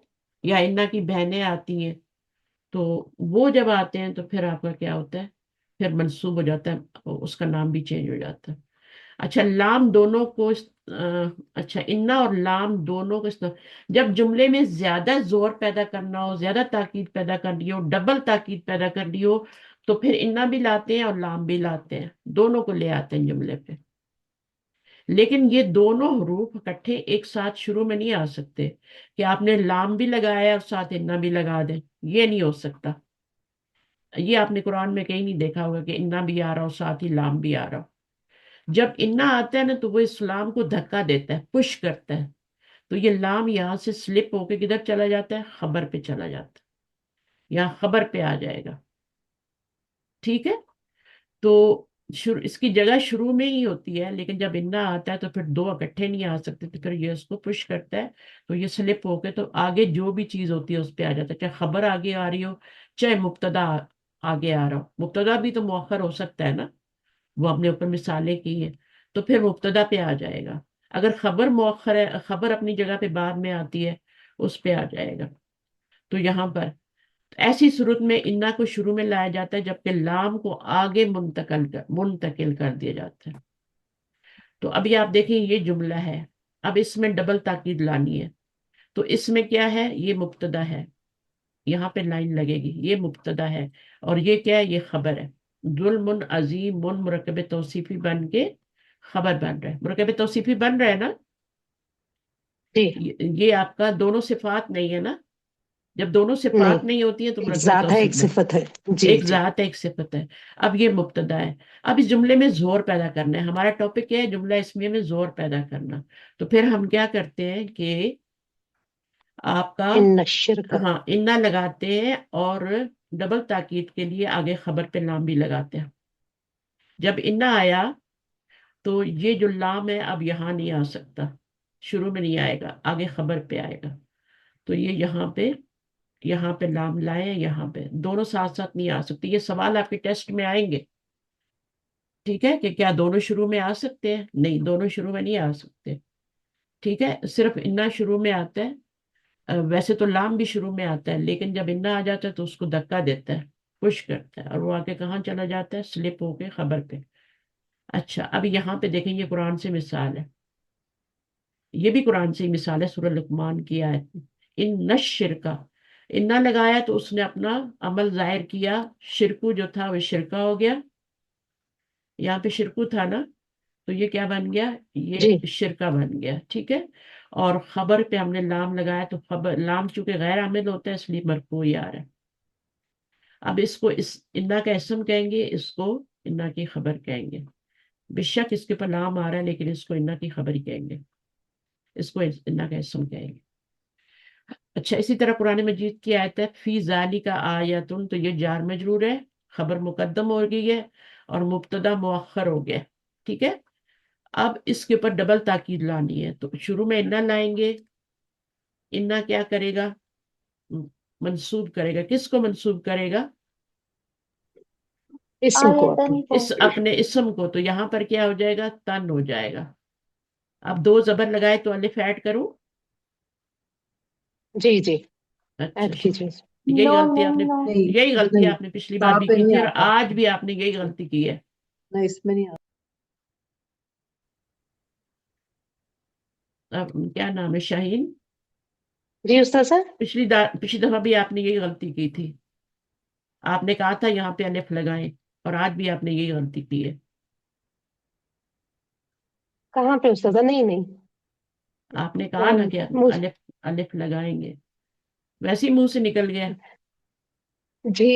یا انا کی بہنیں آتی ہیں، تو وہ جب آتے ہیں تو پھر آپ کا کیا ہوتا ہے، پھر منسوب ہو جاتا ہے، اس کا نام بھی چینج ہو جاتا ہے۔ اچھا، لام دونوں کو اچھا، انا اور لام دونوں کو جب جملے میں زیادہ زور پیدا کرنا ہو، زیادہ تاکید پیدا کرنی ہو، ڈبل تاکید پیدا کرنی ہو، تو پھر انا بھی لاتے ہیں اور لام بھی لاتے ہیں، دونوں کو لے آتے ہیں جملے پہ۔ لیکن یہ دونوں حروف اکٹھے ایک ساتھ شروع میں نہیں آ سکتے کہ آپ نے لام بھی لگایا اور ساتھ انا بھی لگا دیں، یہ نہیں ہو سکتا۔ یہ آپ نے قرآن میں کہیں نہیں دیکھا ہوگا کہ انا بھی آ رہا ہو ساتھ ہی لام بھی آ رہا ہو۔ جب انا آتا ہے نا تو وہ اسلام کو دھکا دیتا ہے، پش کرتا ہے، تو یہ لام یہاں سے سلپ ہو کے کدھر چلا جاتا ہے، خبر پہ چلا جاتا ہے، یہاں خبر پہ آ جائے گا، ٹھیک ہے۔ تو اس کی جگہ شروع میں ہی ہوتی ہے، لیکن جب انا آتا ہے تو پھر دو اکٹھے نہیں آ سکتے، تو پھر یہ اس کو پش کرتا ہے، تو یہ سلپ ہو کے تو آگے جو بھی چیز ہوتی ہے اس پہ آ جاتا ہے، چاہے خبر آگے آ رہی ہو، چاہے مبتدا آگے آ رہا ہو۔ مبتدا بھی تو مؤخر ہو سکتا ہے نا، وہ اپنے اوپر مثالیں کی ہیں، تو پھر مبتدا پہ آ جائے گا۔ اگر خبر مؤخر ہے، خبر اپنی جگہ پہ بعد میں آتی ہے، اس پہ آ جائے گا۔ تو یہاں پر ایسی صورت میں انا کو شروع میں لایا جاتا ہے، جبکہ لام کو آگے منتقل کر دیا جاتا ہے۔ تو ابھی آپ دیکھیں یہ جملہ ہے، اب اس میں ڈبل تاکید لانی ہے، تو اس میں کیا ہے، یہ مبتدا ہے، یہاں پہ لائن لگے گی، یہ مبتدا ہے، اور یہ کیا ہے، یہ خبر ہے۔ ظلم عظیم مرکب توصیفی بن کے خبر بن رہا ہے، مرکب توصیفی بن رہا ہے نا، جی یہ آپ کا دونوں صفات نہیں ہے نا، جب دونوں نہیں، صفات نہیں ہوتی ہیں تو ایک مرکب ذات ہے ایک توصیف میں صفت ہے. جی ایک جی. ذات ہے ایک صفت ہے. اب یہ مبتدا ہے. اب اس جملے میں زور پیدا کرنا ہے. ہمارا ٹاپک کیا ہے؟ جملہ اسمیہ میں زور پیدا کرنا. تو پھر ہم کیا کرتے ہیں کہ آپ کا ان الشرک. ہاں انا لگاتے ہیں اور ڈبل تاکید کے لیے آگے خبر پہ لام بھی لگاتے ہیں. جب انا آیا تو یہ جو لام ہے اب یہاں نہیں آ سکتا، شروع میں نہیں آئے گا، آگے خبر پہ آئے گا. تو یہ یہاں پہ لام لائے، یہاں پہ دونوں ساتھ ساتھ نہیں آ سکتے. یہ سوال آپ کے ٹیسٹ میں آئیں گے، ٹھیک ہے، کہ کیا دونوں شروع میں آ سکتے ہیں؟ نہیں، دونوں شروع میں نہیں آ سکتے. ٹھیک ہے، صرف انا شروع میں آتا ہے. ویسے تو لام بھی شروع میں آتا ہے، لیکن جب انا آ جاتا ہے تو اس کو دھکا دیتا ہے، پش کرتا ہے، اور وہ آ کے کہاں چلا جاتا ہے؟ سلپ ہو کے خبر پہ. اچھا، اب یہاں پہ دیکھیں، یہ قرآن سے مثال ہے، یہ بھی قرآن سے ہی مثال ہے، سورہ لقمان کی آیت میں. ان نش شرکا، انا لگایا تو اس نے اپنا عمل ظاہر کیا. شرکو جو تھا وہ شرکا ہو گیا. یہاں پہ شرکو تھا نا، تو یہ کیا بن گیا؟ جی یہ شرکا بن گیا. ٹھیک ہے، اور خبر پہ ہم نے لام لگایا تو خبر، لام چونکہ غیر عامل ہوتا ہے اس لیے مرفوع ہی آ رہا ہے. اب اس کو انا کا اسم کہیں گے، اس کو انا کی خبر کہیں گے. بے شک اس کے پر لام آ رہا ہے لیکن اس کو انا کی خبر ہی کہیں گے، اس کو انا کا اسم کہیں گے. اچھا، اسی طرح قرآن مجید کی آیت ہے فی ذالک آیتن، تو یہ جار مجرور ہے، خبر مقدم ہو گئی ہے اور مبتدا مؤخر ہو گیا. ٹھیک ہے، اب اس کے اوپر ڈبل تاکید لانی ہے تو شروع میں انا لائیں گے. انا کیا کرے گا؟ منسوب کرے گا. کس کو منسوب کرے گا؟ اسم کو آیتن اپنے. کو. اپنے اسم کو. تو یہاں پر کیا ہو جائے گا؟ تن ہو جائے گا. اب دو زبر لگائے تو الف ایڈ کروں. جی جی، اچھا، ایڈ کیجیے. یہی نو غلطی آپ نہیں نے نو. نہیں یہی غلطی نہیں، آپ نے پچھلی بار تا بھی پہ کی نہیں تھی اور آتا. آج بھی آپ نے یہی غلطی کی ہے. نہیں، اس میں نہیں آتا. اب کیا نام ہے؟ شاہین. جی استاد سر. پچھلی دفعہ بھی آپ نے یہی غلطی کی تھی. آپ نے کہا تھا یہاں پہ الف لگائیں اور آج بھی آپ نے یہی غلطی کی ہے. کہاں پہ استاد سر؟ نہیں نہیں. آپ نے کہا نا کہ مجھ الف الف لگائیں گے، ویسے ہی منہ سے نکل گیا. جی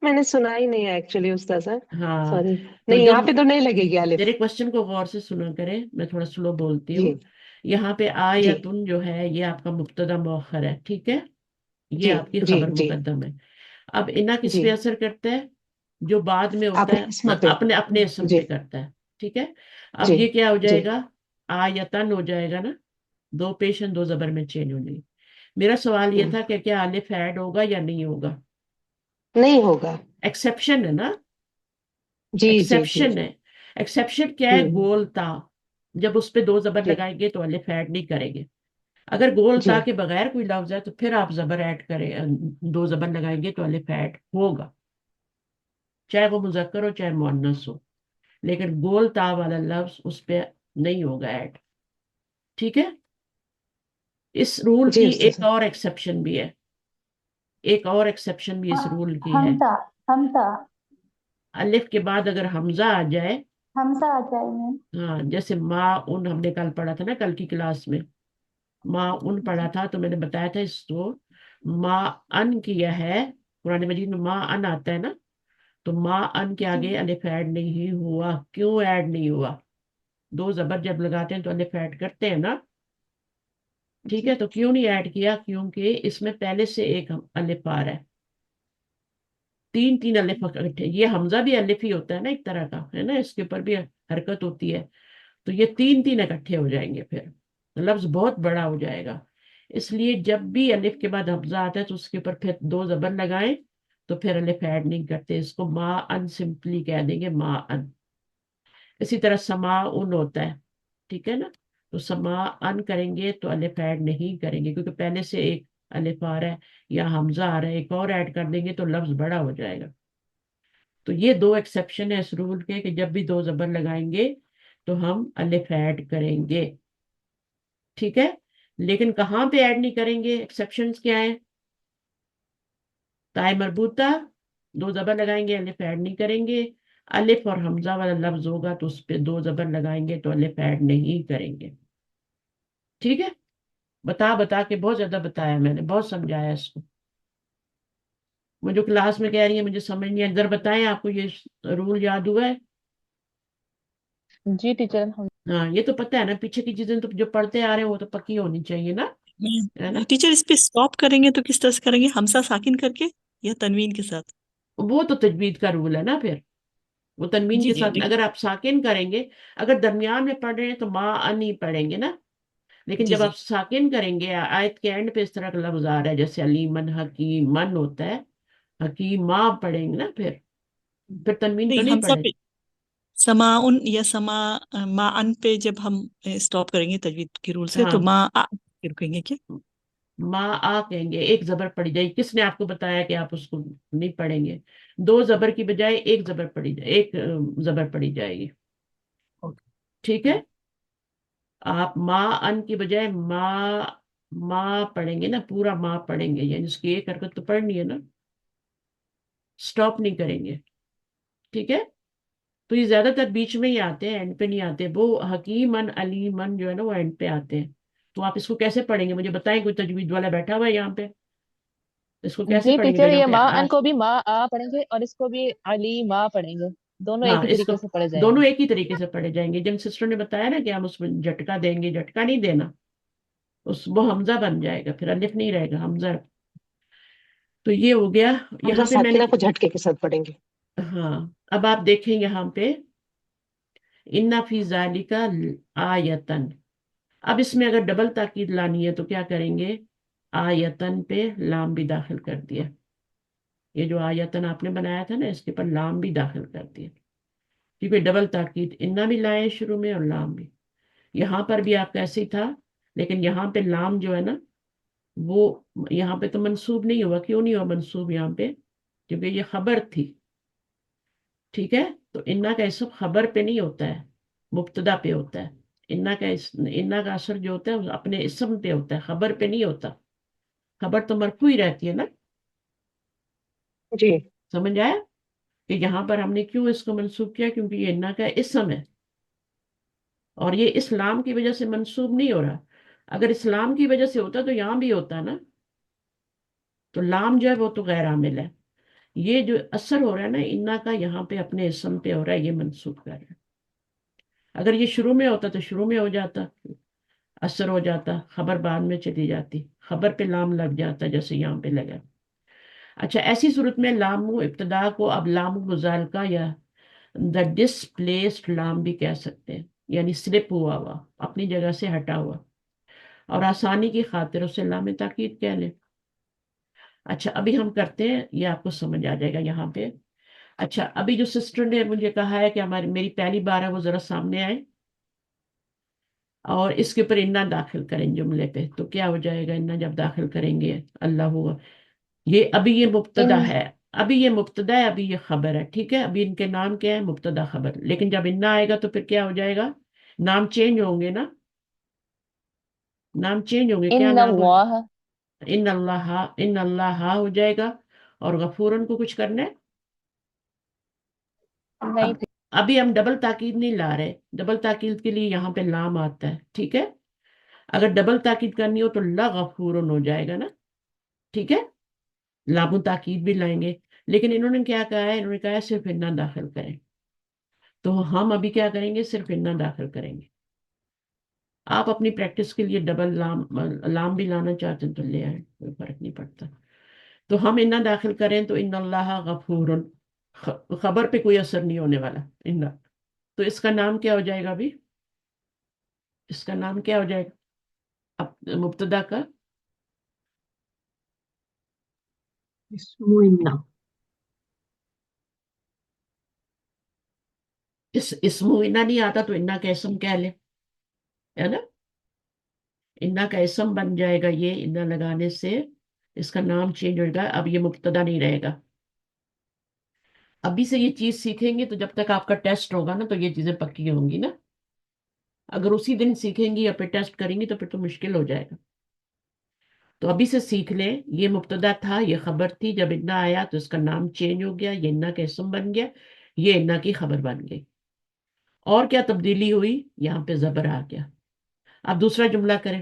میں نے سنا ہی نہیں ہے ایکچولی استاد سر. ہاں، سوری. تو نہیں، جو یہاں پہ تو نہیں لگے گی الف. میرے کوشچن کو غور سے سنا کریں، میں تھوڑا سلو بولتی جی ہوں. یہاں پہ آ یا جی تن جو ہے یہ آپ کا مبتدا مؤخر ہے. ٹھیک ہے، یہ جی آپ کی جی خبر جی مقدم ہے. اب انا کس جی. پہ اثر کرتا ہے؟ جو بعد میں ہوتا اپنے ہے اسم پہ. اپنے اپنے اسم جی پہ کرتا ہے. ٹھیک ہے، اب جی یہ کیا ہو جی. جائے گا؟ آ یا تن ہو جائے گا نا، دو پیشن دو زبر میں چینج ہو جائے گی. میرا سوال یہ ہم، تھا کہ کیا الف ایڈ ہوگا یا نہیں ہوگا؟ نہیں ہوگا. ایکسیپشن ہے نا، جی جی جی. ایکسیپشن ہے. ایکسیپشن کیا ہے؟ ہم، گول تا. جب اس پہ دو زبر جی لگائیں گے تو الف ایڈ نہیں کریں گے. اگر گول جی تا کے بغیر کوئی لفظ ہے تو پھر آپ زبر ایڈ کریں، دو زبر لگائیں گے تو الف ایڈ ہوگا، چاہے وہ مذکر ہو چاہے مؤنث ہو. لیکن گول تا والا لفظ اس پہ نہیں ہوگا ایڈ. ٹھیک ہے، اس رول جی کی استاد ایک سر. اور ایکسیپشن بھی ہے. ایک اور ایکسیپشن بھی اس رول کی ہے. حمزہ. حمزہ. الف کے بعد اگر حمزہ آ جائے، حمزہ آ جائے میں. ہاں، جیسے ما ان ہم نے کل پڑھا تھا نا، کل کی کلاس میں ما ان پڑھا تھا تو میں نے بتایا تھا اس کو ما ان کیا ہے. قرآن مجید میں ما ان آتا ہے نا، تو ما ان کے جی آگے الف ایڈ نہیں ہوا. کیوں ایڈ نہیں ہوا؟ دو زبر جب لگاتے ہیں تو الف ایڈ کرتے ہیں نا. ٹھیک جی ہے، تو کیوں نہیں ایڈ کیا؟ کیونکہ اس میں پہلے سے ایک الف آ رہا ہے. تین تین الف اکٹھے. یہ حمزہ بھی الف ہی ہوتا ہے نا، ایک طرح کا ہے نا، اس کے اوپر بھی حرکت ہوتی ہے. تو یہ تین تین اکٹھے ہو جائیں گے، پھر لفظ بہت بڑا ہو جائے گا. اس لیے جب بھی الف کے بعد حمزہ آتا ہے تو اس کے اوپر پھر دو زبر لگائیں تو پھر الف ایڈ نہیں کرتے. اس کو ما ان سمپلی کہہ دیں گے، ما ان. اسی طرح سما ان ہوتا ہے، ٹھیک ہے نا، تو سما ان کریں گے تو الف ایڈ نہیں کریں گے کیونکہ پہلے سے ایک الف آ رہا ہے یا حمزہ آ رہا ہے. ایک اور ایڈ کر دیں گے تو لفظ بڑا ہو جائے گا. تو یہ دو ایکسیپشن ہے اس رول کے کہ جب بھی دو زبر لگائیں گے تو ہم الف ایڈ کریں گے. ٹھیک ہے، لیکن کہاں پہ ایڈ نہیں کریں گے؟ ایکسیپشنز کیا ہیں؟ تائے مربوطہ، دو زبر لگائیں گے الف ایڈ نہیں کریں گے. الف اور حمزہ والا لفظ ہوگا تو اس پہ دو زبر لگائیں گے تو الف ایڈ نہیں کریں گے. ٹھیک ہے، بتا بتا کے بہت زیادہ بتایا میں نے، بہت سمجھایا اس کو. مجھے کلاس میں کہہ رہی ہے مجھے سمجھ نہیں آیا. ذرا بتائیں آپ کو یہ رول یاد ہوا ہے؟ جی ٹیچر ہم ہاں یہ تو پتہ ہے نا، پیچھے کی چیزیں تو جو پڑھتے آ رہے ہیں وہ تو پکی ہونی چاہیے نا، ہے نا. ٹیچر اس پہ اسٹاپ کریں گے تو کس طرح سے کریں گے؟ ہمسا ساکن کر کے یا تنوین کے ساتھ؟ وہ تو تجوید کا رول ہے نا پھر. وہ تنوین جی کے جی ساتھ لیکن اگر آپ ساکن کریں گے، اگر درمیان میں پڑھ رہے ہیں تو ما انی پڑھیں گے نا. لیکن جی جب جی آپ ساکن کریں گے، آیت کے اینڈ پہ اس طرح کا لفظ آ رہا ہے جیسے علیمن حکیم ہوتا ہے، حکیم ماں پڑھیں گے نا، پھر تنوین تو نہیں، نہیں ہمسا پڑھیں پہ سماعن یا سما ما ان پہ جب ہم اسٹاپ کریں گے تجوید کے رول گے. سے ہاں، تو ما آ پہ رکیں گے کیا؟ ما آ کہیں گے، ایک زبر پڑی جائے. کس نے آپ کو بتایا کہ آپ اس کو نہیں پڑھیں گے؟ دو زبر کی بجائے ایک زبر پڑی جائے، ایک زبر پڑی جائے گی. اوکے. ٹھیک ہے. آپ ما ان کی بجائے ما پڑھیں گے نا، پورا ما پڑھیں گے، یعنی اس کی ایک حرکت تو پڑھنی ہے نا، سٹاپ نہیں کریں گے. ٹھیک ہے. تو یہ زیادہ تر بیچ میں ہی آتے ہیں، اینڈ پہ نہیں آتے. وہ حکیمن علیمن جو ہے نا وہ اینڈ پہ آتے ہیں. تو آپ اس کو کیسے پڑھیں گے؟ مجھے بتائیں، کوئی تجوید والا بیٹھا ہوا ہے یہاں پہ؟ اس کو کیسے جی پڑھیں گے جو ٹیچر یہاں یہ پہ ماں ان کو بھی ماں آ پڑھیں گے اور اس کو بھی علی ماں پڑھیں گے، دونوں ہاں ایک ہی اس کو طریقے سے پڑھے جائیں دونوں گے۔ ایک ہی طریقے سے پڑھے جائیں گے. جن سسٹر نے بتایا نا کہ ہم اس میں جھٹکا دیں گے، جھٹکا نہیں دینا، وہ حمزہ بن جائے گا، پھر الف نہیں رہے گا، حمزہ. تو یہ ہو گیا. حمزہ یہاں پہ میں نے ساکنہ کو جھٹکے کے ساتھ پڑھیں گے. ہاں اب آپ دیکھیں یہاں پہ ان فی ذالک آیتن. اب اس میں اگر ڈبل تاکید لانی ہے تو کیا کریں گے؟ آیتن پہ لام بھی داخل کر دیا. یہ جو آیتن آپ نے بنایا تھا نا اس کے پر لام بھی داخل کر دیا، کیونکہ ڈبل تاکید انا بھی لائے شروع میں اور لام بھی. یہاں پر بھی آپ کا ایسے ہی تھا، لیکن یہاں پہ لام جو ہے نا وہ یہاں پہ تو منسوب نہیں ہوا. کیوں نہیں ہوا منسوب یہاں پہ؟ کیونکہ یہ خبر تھی. ٹھیک ہے. تو انا کا اسم خبر پہ نہیں ہوتا ہے، مبتدا پہ ہوتا ہے. انا کا اثر جو ہوتا ہے وہ اپنے اسم پہ ہوتا ہے، خبر پہ نہیں ہوتا. خبر تو مرفوع ہی رہتی ہے نا. جی سمجھ آیا کہ یہاں پر ہم نے کیوں اس کو منسوب کیا؟ کیونکہ یہ انا کا اسم ہے اور یہ اسلام کی وجہ سے منسوب نہیں ہو رہا. اگر اسلام کی وجہ سے ہوتا تو یہاں بھی ہوتا نا. تو لام جو ہے وہ تو غیر عامل ہے. یہ جو اثر ہو رہا ہے نا انا کا، یہاں پہ اپنے اسم پہ ہو رہا ہے، یہ منسوب کر رہا ہے. اگر یہ شروع میں ہوتا تو شروع میں ہو جاتا، اثر ہو جاتا، خبر بعد میں چلی جاتی، خبر پہ لام لگ جاتا جیسے یہاں پہ لگا. اچھا ایسی صورت میں لام ابتدا کو اب لام مزالکہ یا دا ڈسپلیسڈ لام بھی کہہ سکتے ہیں، یعنی سلپ ہوا ہوا، اپنی جگہ سے ہٹا ہوا. اور آسانی کی خاطر اسے لام تاکید کہہ لیں. اچھا ابھی ہم کرتے ہیں، یہ آپ کو سمجھ آ جائے گا یہاں پہ. اچھا ابھی جو سسٹر نے مجھے کہا ہے کہ میری پہلی بار ہے، وہ ذرا سامنے آئے اور اس کے اوپر انا داخل کریں جملے پہ. تو کیا ہو جائے گا انا جب داخل کریں گے؟ اللہ ہوا. یہ ابھی یہ ان مبتدا ہے، ابھی یہ مبتدا ہے، ابھی یہ خبر ہے. ٹھیک ہے. ابھی ان کے نام کیا ہے؟ مبتدا خبر. لیکن جب انا آئے گا تو پھر کیا ہو جائے گا؟ نام چینج ہوں گے نا، نام چینج ہوں گے. کیا ان نام ہو؟ اللہ ان اللہ ہو جائے گا. اور غفورن کو کچھ کرنا ہے؟ اب نہیں ابھی ہم ڈبل تاکید نہیں لا رہے. ڈبل تاکید کے لیے یہاں پہ لام آتا ہے. ٹھیک ہے. اگر ڈبل تاکید کرنی ہو تو لغفورن ہو جائے گا نا. ٹھیک ہے. لام تاکید بھی لائیں گے. لیکن انہوں نے کیا کہا ہے؟ انہوں نے کہا ہے صرف انا داخل کریں. تو ہم ابھی کیا کریں گے؟ صرف انا داخل کریں گے. آپ اپنی پریکٹس کے لیے ڈبل لام بھی لانا چاہتے ہیں تو لے آئیں، کوئی فرق نہیں پڑتا. تو ہم انا داخل کریں تو ان اللہ غفور، خبر پہ کوئی اثر نہیں ہونے والا انا. تو اس کا نام کیا ہو جائے گا؟ ابھی اس کا نام کیا ہو جائے گا مبتدا کا؟ اسمو انا. اسم انا نہیں آتا تو انا کا اسم کہہ لیں، ہے نا. انا کا اسم بن جائے گا. یہ انا لگانے سے اس کا نام چینج ہو گا. اب یہ مبتدا نہیں رہے گا. ابھی سے یہ چیز سیکھیں گے تو جب تک آپ کا ٹیسٹ ہوگا نا تو یہ چیزیں پکی ہوں گی نا. اگر اسی دن سیکھیں گی یا پھر ٹیسٹ کریں گی تو پھر تو مشکل ہو جائے گا. تو ابھی سے سیکھ لیں. یہ مبتدا تھا، یہ خبر تھی. جب انا آیا تو اس کا نام چینج ہو گیا، یہ انا کا اسم بن گیا، یہ انا کی خبر بن گئی. اور کیا تبدیلی ہوئی؟ یہاں پہ زبر آ گیا. اب دوسرا جملہ کریں.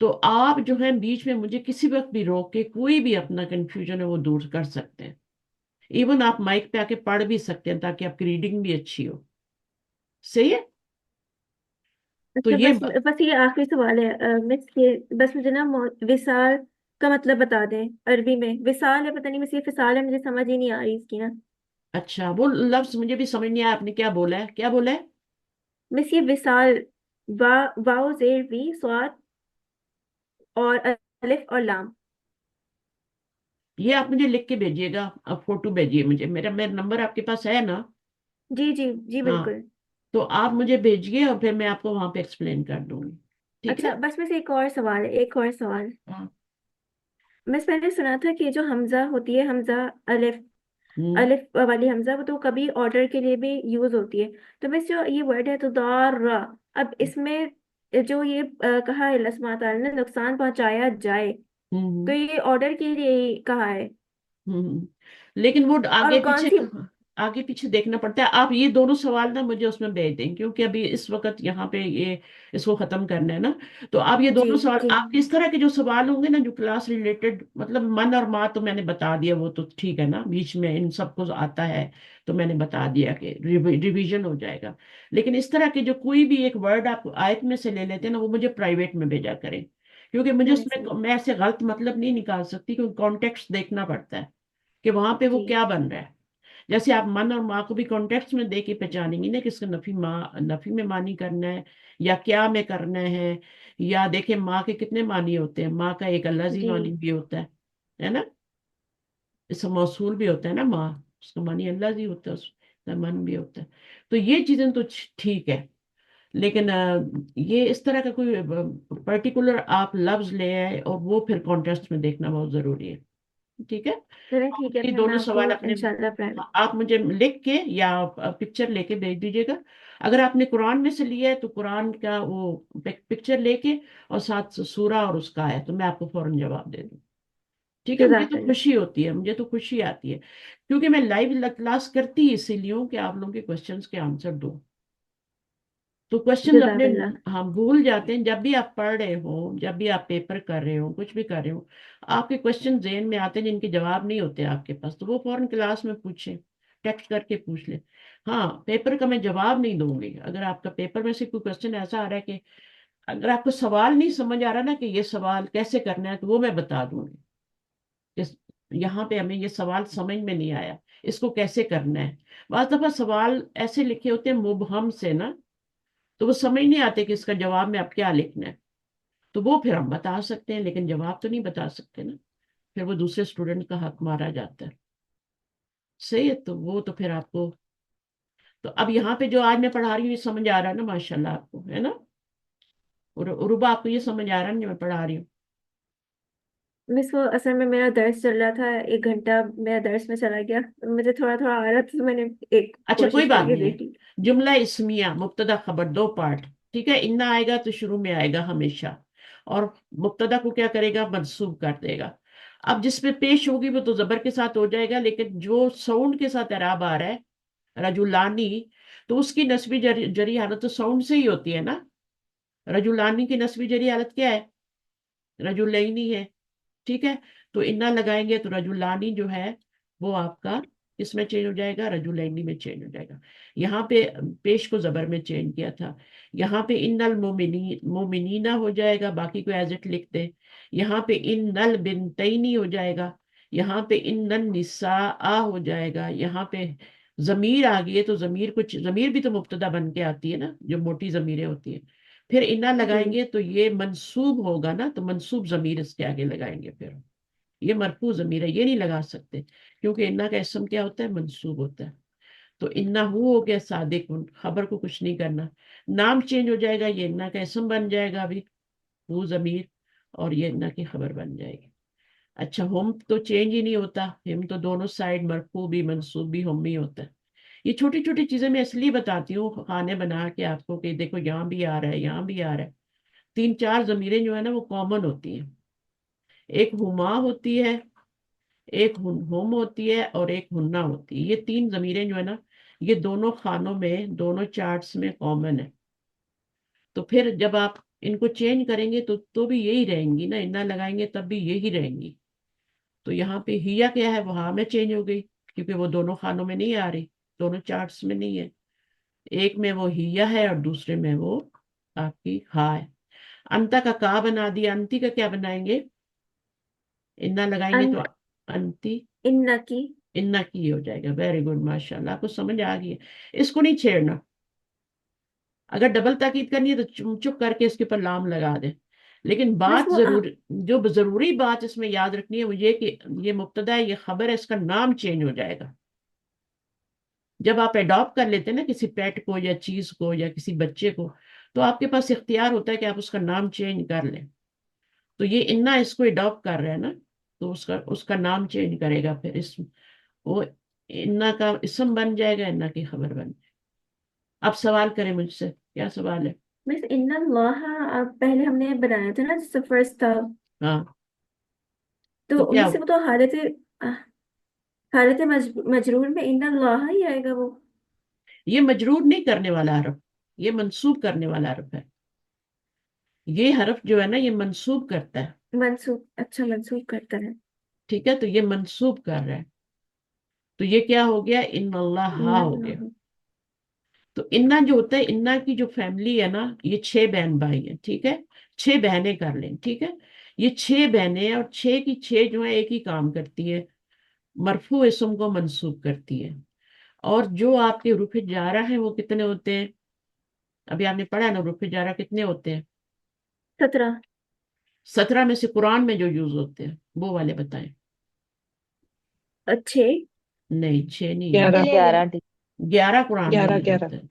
تو آپ جو ہے بیچ میں مجھے کسی وقت بھی روک کے کوئی بھی اپنا کنفیوژن ہے وہ دور کر سکتے ہیں. ایون آپ مائک پہ آ کے پڑھ بھی سکتے ہیں تاکہ آپ کی ریڈنگ بھی اچھی ہو. صحیح ہے. تو اچھا، یہ بس یہ آخری سوال ہے مس، یہ بس مجھے نا وصال کا مطلب بتا دیں عربی میں. وصال ہے، پتہ نہیں مس یہ فصال ہے، مجھے سمجھ ہی نہیں آ رہی اس کی نا. اچھا وہ لفظ مجھے بھی سمجھ نہیں آیا، آپ نے کیا بولا ہے، کیا بولا ہے؟ مس یہ وصال، واو زیر وی سواد اور الف اور لام. یہ آپ مجھے لکھ کے بھیجیے گا، آپ فوٹو بھیجیے مجھے، میرا نمبر آپ کے پاس ہے نا؟ جی جی جی ہاں بالکل. تو آپ مجھے بھیجیے اور پھر میں آپ کو وہاں پہ ایکسپلین کر دوں گی. ٹھیک ہے. اچھا بس ایک اور سوال ہے، ایک اور سوال. ہاں. مس میں نے سنا تھا کہ جو حمزہ ہوتی ہے، حمزہ الف، ہوں الف والی حمزہ، وہ تو کبھی آرڈر کے لیے بھی یوز ہوتی ہے. تو مس جو یہ ورڈ ہے تو دار، اب اس میں جو یہ کہا ہے اللہ سبحانہ تعالیٰ نے نقصان پہنچایا جائے، تو ہوں یہ آرڈر کے لیے ہی کہا ہے. ہوں لیکن وہ اور کون سی؟ آگے پیچھے دیکھنا پڑتا ہے. آپ یہ دونوں سوال نا مجھے اس میں بھیج دیں، کیونکہ ابھی اس وقت یہاں پہ یہ اس کو ختم کرنا ہے نا. تو آپ یہ جی دونوں سوال، جی آپ کس طرح کے جو سوال ہوں گے نا جو کلاس ریلیٹڈ، مطلب من اور ماں تو میں نے بتا دیا، وہ تو ٹھیک ہے نا، بیچ میں ان سب کو آتا ہے تو میں نے بتا دیا کہ ریویژن ہو جائے گا. لیکن اس طرح کے جو کوئی بھی ایک ورڈ آپ آیت میں سے لے لیتے ہیں نا، وہ مجھے پرائیویٹ میں بھیجا کریں، کیونکہ مجھے ہاں اس جی میں ایسے غلط مطلب نہیں نکال سکتی، کیونکہ کانٹیکسٹ دیکھنا پڑتا ہے کہ وہاں پہ وہ جی کیا بن رہا ہے. جیسے آپ من اور ماں کو بھی کانٹیکسٹ میں دے کے پہچانیں گی نا، کس کا نفی میں معنی کرنا ہے یا کیا میں کرنا ہے. یا دیکھیں ماں کے کتنے معنی ہوتے ہیں، ماں کا ایک اللفظی جی معنی بھی ہوتا ہے نا، اس کا موصول بھی ہوتا ہے نا ماں، اس کا معنی اللہ ہی ہوتا ہے، اس کا من بھی ہوتا ہے. تو یہ چیزیں تو ٹھیک ہے، لیکن یہ اس طرح کا کوئی پرٹیکولر آپ لفظ لے آئے اور وہ پھر کانٹیکسٹ میں دیکھنا بہت ضروری ہے. ٹھیک ہے. چلیں ٹھیک ہے، یہ پھر میں دونوں آپ کو سوال اپنے انشاءاللہ پرائیویٹ. آپ مجھے لکھ کے یا پکچر لے کے بھیج دیجیے گا. اگر آپ نے قرآن میں سے لیا ہے تو قرآن کا وہ پکچر لے کے اور ساتھ سورہ اور اس کا ہے تو میں آپ کو فوراً جواب دے دوں. ٹھیک ہے. مجھے جزاک تو اللہ. خوشی ہوتی ہے، مجھے تو خوشی آتی ہے، کیونکہ میں لائیو کلاس کرتی اسی لیے ہوں کہ آپ لوگوں کے کوشچنس کے آنسر دوں. تو کوشچن اپنے جزاک اللہ. ہم بھول جاتے ہیں جب بھی آپ پڑھ رہے ہو، جب بھی آپ پیپر کر رہے ہو، کچھ بھی کر رہے ہو، آپ کے کوشچن ذہن میں آتے ہیں جن کے جواب نہیں ہوتے آپ کے پاس، تو وہ فوراً کلاس میں پوچھیں، ٹیکسٹ کر کے پوچھ لیں. ہاں پیپر کا میں جواب نہیں دوں گی. اگر آپ کا پیپر میں سے کوئی کوشچن ایسا آ رہا ہے کہ اگر آپ کو سوال نہیں سمجھ آ رہا نا کہ یہ سوال کیسے کرنا ہے، تو وہ میں بتا دوں گی کہ یہاں پہ ہمیں یہ سوال سمجھ میں نہیں آیا، اس کو کیسے کرنا ہے. بعض دفعہ سوال ایسے لکھے ہوتے ہیں مبہم سے نا، تو وہ سمجھ نہیں آتے کہ اس کا جواب میں اب کیا لکھنا ہے. تو وہ پھر ہم بتا سکتے ہیں لیکن جواب تو نہیں بتا سکتے نا، پھر وہ دوسرے اسٹوڈنٹ کا حق مارا جاتا ہے. صحیح ہے. تو وہ تو پھر آپ کو، تو اب یہاں پہ جو آج میں پڑھا رہی ہوں یہ سمجھ آ رہا ہے نا ماشاء اللہ آپ کو، ہے نا؟ اور عروبہ آپ کو یہ سمجھ آ رہا ہے نا جو میں پڑھا رہی ہوں؟ مس وہ اصل میں میرا درس چل رہا تھا، 1 گھنٹہ میرا درس میں چلا گیا، مجھے تھوڑا تھوڑا آ رہا تھا تو میں نے ایک اچھا کوئی کوشش کر بات کے نہیں دیکھ لی. ہے. جملہ اسمیہ مبتدا خبر دو پارٹ. ٹھیک ہے. انا آئے گا تو شروع میں آئے گا ہمیشہ، اور مبتدا کو کیا کرے گا، منصوب کر دے گا. اب جس پہ پیش ہوگی وہ تو زبر کے ساتھ ہو جائے گا، لیکن جو ساؤنڈ کے ساتھ اعراب آ رہا ہے رجولانی، تو اس کی نسبی جری حالت تو ساؤنڈ سے ہی ہوتی ہے نا. رجولانی کی نسبی جری حالت کیا ہے، رجولینی ہے. ٹھیک ہے. تو انا لگائیں گے تو رجولانی جو ہے وہ آپ کا اس میں چینج ہو جائے گا، رجولینی میں چینج ہو جائے گا. یہاں پہ پیش کو زبر میں چینج کیا تھا، یہاں پہ ان المومنین ہو جائے گا، باقی کو ایز اٹ لکھ دیں. یہاں پہ ان البنتینی ہو جائے گا، یہاں پہ ان النساء ہو جائے گا. یہاں پہ ضمیر آ گئی ہے تو ضمیر بھی تو مبتدا بن کے آتی ہے نا، جو موٹی ضمیریں ہوتی ہیں. پھر انا جی لگائیں گے تو یہ منصوب ہوگا نا، تو منصوب ضمیر اس کے آگے لگائیں گے. پھر یہ مرفوع ضمیر ہے، یہ نہیں لگا سکتے کیونکہ انا کا اسم کیا ہوتا ہے، منصوب ہوتا ہے. تو انا ہو گیا صادق، خبر کو کچھ نہیں کرنا. نام چینج ہو جائے گا، یہ انا کا اسم بن جائے گا ابھی، وہ ضمیر، اور یہ انا کی خبر بن جائے گی. اچھا ہم تو چینج ہی نہیں ہوتا، ہم تو دونوں سائڈ مرفوع بھی منصوب بھی ہم ہی ہوتا ہے. یہ چھوٹی چھوٹی چیزیں میں اس لیے بتاتی ہوں خانے بنا کے آپ کو، کہ دیکھو یہاں بھی آ رہا ہے، یہاں بھی آ رہا ہے. 3 4 ضمیریں جو ہے نا وہ کامن ہوتی ہیں. ایک ہما ہوتی ہے، ایک ہوم ہوتی ہے، اور ایک ہننا ہوتی ہے. یہ 3 ضمیریں جو ہے نا یہ دونوں خانوں میں، دونوں چارٹس میں کامن ہے. تو پھر جب آپ ان کو چینج کریں گے تو بھی یہی رہیں گی نا، انا لگائیں گے تب بھی یہی رہیں گی. تو یہاں پہ ہیا کیا ہے، وہ ہاں میں چینج ہو گئی، کیونکہ وہ دونوں خانوں میں نہیں آ رہی، دونوں چارٹس میں نہیں ہے. ایک میں وہ ہیا ہے اور دوسرے میں وہ آپ کی ہا ہے. انتا کا کا بنا دیا، انتی کا کیا بنائیں گے؟ انا لگائیں گے ان تو انتی، ان کی. انا کی ہو جائے گا. ویری گڈ، ماشاء اللہ، آپ کو سمجھ آ گئی ہے. اس کو نہیں چھیڑنا. اگر ڈبل تاکید کرنی ہے تو چپ کر کے اس کے اوپر لام لگا دیں. لیکن بس بات وہ جو ضروری بات اس میں یاد رکھنی ہے وہ یہ کہ یہ مبتدا ہے، یہ خبر ہے، اس کا نام چینج ہو جائے گا. جب آپ اڈاپٹ کر لیتے ہیں نا کسی پیٹ کو یا چیز کو یا کسی بچے کو، تو آپ کے پاس اختیار ہوتا ہے کہ آپ اس کا نام چینج کر لیں. تو یہ انا اس کو اڈاپٹ کر رہا ہے نا، تو اس کا نام چینج کرے گا. پھر وہ انا کا اسم بن جائے گا، انا کی خبر بن جائے گا. آپ سوال کریں مجھ سے، کیا سوال ہے؟ بس ان اللہ پہلے ہم نے بنایا تھا نا، جس سے فرسٹ تھا، ہاں، تو تو ان کیا میں سے وہ تو حالت مجرور میں ان اللہ ہی آئے گا وہ. یہ مجرور نہیں کرنے والا حرف، یہ منسوب کرنے والا حرف ہے. یہ حرف جو ہے نا یہ منسوب کرتا ہے. منسوخ، اچھا منسوخ کرتا ہے. ٹھیک ہے، تو یہ منسوب کر رہا ہے. تو یہ کیا ہو گیا؟ ان اللہ ان ہو گیا. اللہ. تو انا جو ہوتا ہے، انا کی جو فیملی ہے نا، یہ 6 بہن بھائی ہیں. ٹھیک ہے، 6 بہنیں کر لیں. ٹھیک ہے، یہ 6 بہنیں اور 6 کی 6 جو ہے ایک ہی کام کرتی ہے، مرفوع اسم کو منسوب کرتی ہے. اور جو آپ کے حروف جارہ ہیں وہ کتنے ہوتے ہیں؟ ابھی آپ نے پڑھا نا، حروف جارہ کتنے ہوتے ہیں؟ 17. 17 میں سے قرآن میں جو یوز ہوتے ہیں وہ والے بتائیں. اچھے. نہیں، 6 نہیں ہے. 11 11. 11 قرآن میں 11 یوز 11 ہوتے ہیں.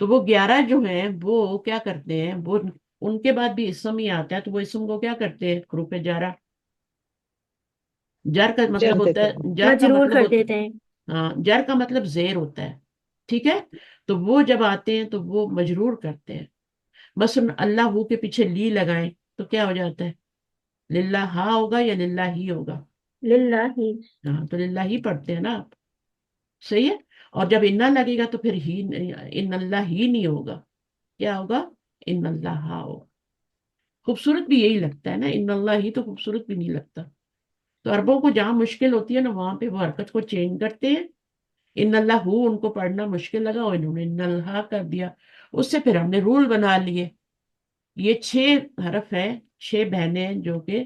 تو وہ 11 جو ہیں وہ کیا کرتے ہیں، وہ ان کے بعد بھی اسم ہی آتا ہے، تو وہ اسم کو کیا کرتے ہیں؟ حروف جارہ. جر کا جر مطلب ہوتا دیتے ہیں. ہے، جر کا مجرور مطلب کر ہوتا دیتے ہیں. ہاں، جر کا مطلب زیر ہوتا ہے. ٹھیک ہے، تو وہ جب آتے ہیں تو وہ مجرور کرتے ہیں. بس اللہ ہو کے پیچھے لی لگائیں تو کیا ہو جاتا ہے؟ للہ ہا ہوگا یا للہ ہی ہوگا؟ للہ ہی. ہاں، تو للہ ہی پڑھتے ہیں نا آپ. صحیح ہے. اور جب انا لگے گا تو پھر ہی، ان اللہ ہی نہیں ہوگا. کیا ہوگا؟ ان اللہ ہا ہوگا. خوبصورت بھی یہی لگتا ہے نا، ان اللہ ہی تو خوبصورت بھی نہیں لگتا. تو عربوں کو جہاں مشکل ہوتی ہے نا وہاں پہ وہ حرکت کو چینج کرتے ہیں. ان اللہ ہو ان کو پڑھنا مشکل لگا اور انہوں نے ان اللہ کر دیا. اس سے پھر ہم نے رول بنا لیے. یہ 6 حرف ہیں، 6 بہنیں ہیں جو کہ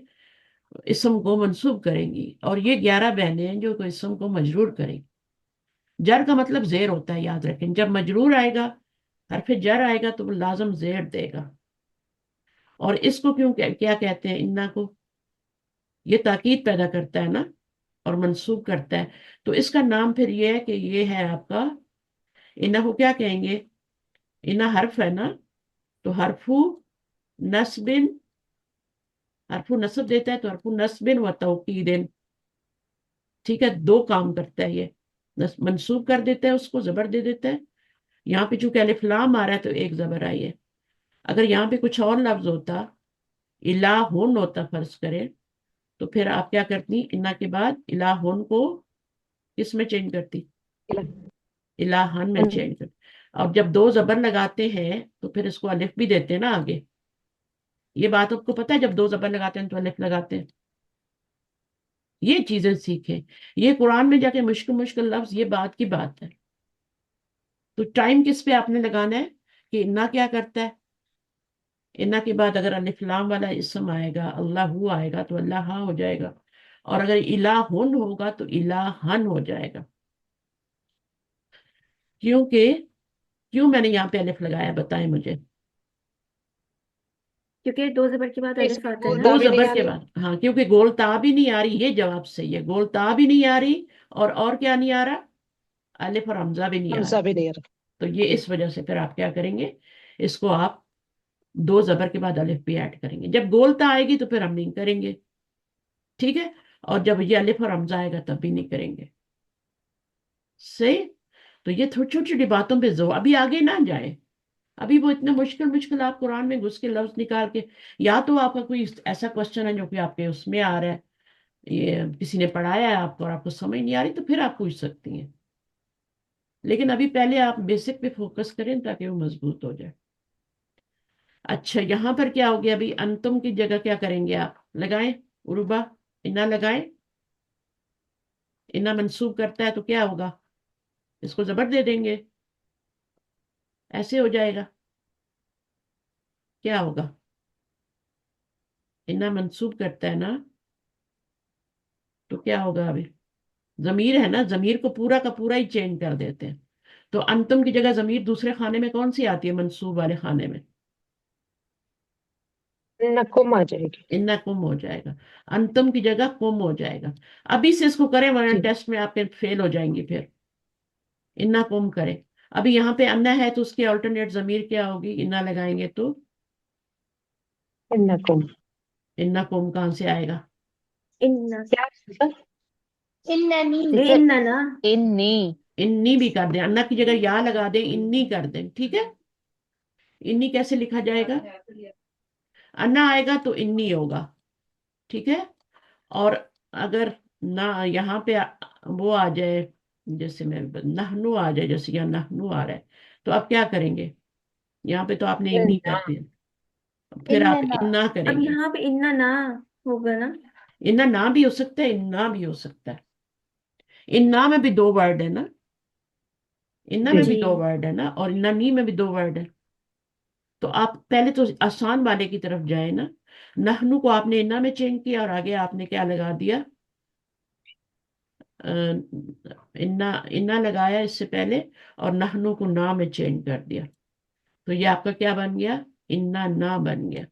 اسم کو منسوب کریں گی، اور یہ 11 بہنیں ہیں جو کہ اسم کو مجرور کریں گی. جر کا مطلب زیر ہوتا ہے، یاد رکھیں. جب مجرور آئے گا، حرف جر آئے گا تو وہ لازم زیر دے گا. اور اس کو کیا کہتے ہیں؟ انا کو یہ تاکید پیدا کرتا ہے نا اور منسوب کرتا ہے. تو اس کا نام پھر یہ ہے کہ یہ ہے آپ کا انا کو کیا کہیں گے؟ انا حرف ہے نا، تو نصب حرف نصب دیتا ہے، تو حرف نصب و توکید. ٹھیک ہے، 2 کام کرتا ہے یہ. منسوب کر دیتا ہے، اس کو زبر دے دیتا ہے. یہاں پہ چونکہ الف لام آ رہا ہے تو ایک زبر آئی ہے. اگر یہاں پہ کچھ اور لفظ ہوتا، الہن ہوتا فرض کرے، تو پھر آپ کیا کرتی؟ انا کے بعد الہن کو کس میں چینج کرتی؟ الہن میں چینج کرتی. اور جب 2 زبر لگاتے ہیں تو پھر اس کو الف بھی دیتے ہیں نا آگے. یہ بات آپ کو پتا ہے، جب 2 زبر لگاتے ہیں تو الف لگاتے ہیں. یہ چیزیں سیکھیں. یہ قرآن میں جا کے مشکل مشکل لفظ، یہ بات کی بات ہے. تو ٹائم کس پہ آپ نے لگانا ہے کہ انا کیا کرتا ہے. انا کے بعد اگر الف لام والا اسم آئے گا، اللہ ہو آئے گا، تو اللہ ہا ہو جائے گا. اور اگر الہن ہوگا تو الہن ہو جائے گا. کیوں میں نے یہاں پہ الف لگایا؟ بتائیں مجھے. کیونکہ 2 زبر کے بعد اس الف میں آتا ہے نا. گولتا 2 بھی نہیں زبر آ کے رہی. بعد، ہاں، کیونکہ گول تا بھی نہیں آ رہی. یہ جواب صحیح ہے، گول تا بھی نہیں آ رہی. اور کیا نہیں آ رہا؟ الف اور حمزہ بھی نہیں آ حمزہ رہا. بھی نہیں آ رہا. تو یہ اس وجہ سے پھر آپ کیا کریں گے؟ اس کو آپ 2 زبر کے بعد الف بھی ایڈ کریں گے. جب گولتا آئے گی تو پھر ہم نہیں کریں گے. ٹھیک ہے، اور جب یہ الف اور حمزہ آئے گا تب بھی نہیں کریں گے. صحیح. تو یہ چھوٹی چھوٹی باتوں پہ ابھی آگے نہ جائیں. ابھی وہ اتنے مشکل مشکل آپ قرآن میں گھس کے لفظ نکال کے، یا تو آپ کا کوئی ایسا کوشچن ہے جو کہ آپ کے اس میں آ رہا ہے، یہ کسی نے پڑھایا ہے آپ کو اور آپ کو سمجھ نہیں آ رہی، تو پھر آپ پوچھ سکتی ہیں. لیکن ابھی پہلے آپ بیسک پہ فوکس کریں تاکہ وہ مضبوط ہو جائے. اچھا یہاں پر کیا ہو گیا ابھی؟ انتم کی جگہ کیا کریں گے آپ؟ لگائیں عروبہ، انا لگائیں. انا منسوب کرتا ہے تو کیا ہوگا؟ اس کو زبر دے دیں گے، ایسے ہو جائے گا. کیا ہوگا؟ انا منسوب کرتا ہے نا، تو کیا ہوگا ابھی؟ ضمیر ہے نا، ضمیر کو پورا کا پورا ہی چینج کر دیتے ہیں. تو انتم کی جگہ ضمیر دوسرے خانے میں کون سی آتی ہے منصوب والے خانے میں؟ نقم آ جائے گی. انا کم ہو جائے گا، انتم کی جگہ کم ہو جائے گا. ابھی سے اس کو کریں ورنہ جی ٹیسٹ میں آپ کے فیل ہو جائیں گی. پھر انا کم کریں. ابھی یہاں پہ انا ہے تو اس کی آلٹرنیٹ ضمیر کیا ہوگی؟ انا لگائیں گے تو نقم. انا کم کہاں سے آئے گا؟ ان کیا سر؟ ٹیچر اننا انی. انی بھی کر دیں، انا کی جگہ یا لگا دیں، انی کر دیں. ٹھیک ہے. انی کیسے لکھا جائے گا؟ انا آئے گا تو انی ہوگا. ٹھیک ہے. اور اگر نہ یہاں پہ وہ آ جائے، جیسے میں نہنو آ جائے، جیسے یہاں نہنو آ رہا ہے، تو آپ کیا کریں گے؟ یہاں پہ تو آپ نے انی کر دیا، پھر آپ اننا. انا اب کریں گے. یہاں پہ اننا نہ ہوگا نا. انا نہ بھی ہو سکتا ہے، انا بھی ہو سکتا ہے. انا میں بھی دو ورڈ ہے نا، انا جی میں بھی جی دو ورڈ ہے نا، اور انا نی میں بھی دو ورڈ ہے. تو آپ پہلے تو آسان والے کی طرف جائیں نا. نہنو کو آپ نے انا میں چینج کیا، اور آگے آپ نے کیا لگا دیا؟ انا. انا لگایا اس سے پہلے، اور نہنو کو نا میں چینج کر دیا. تو یہ آپ کا کیا بن گیا؟ انا نا بن گیا.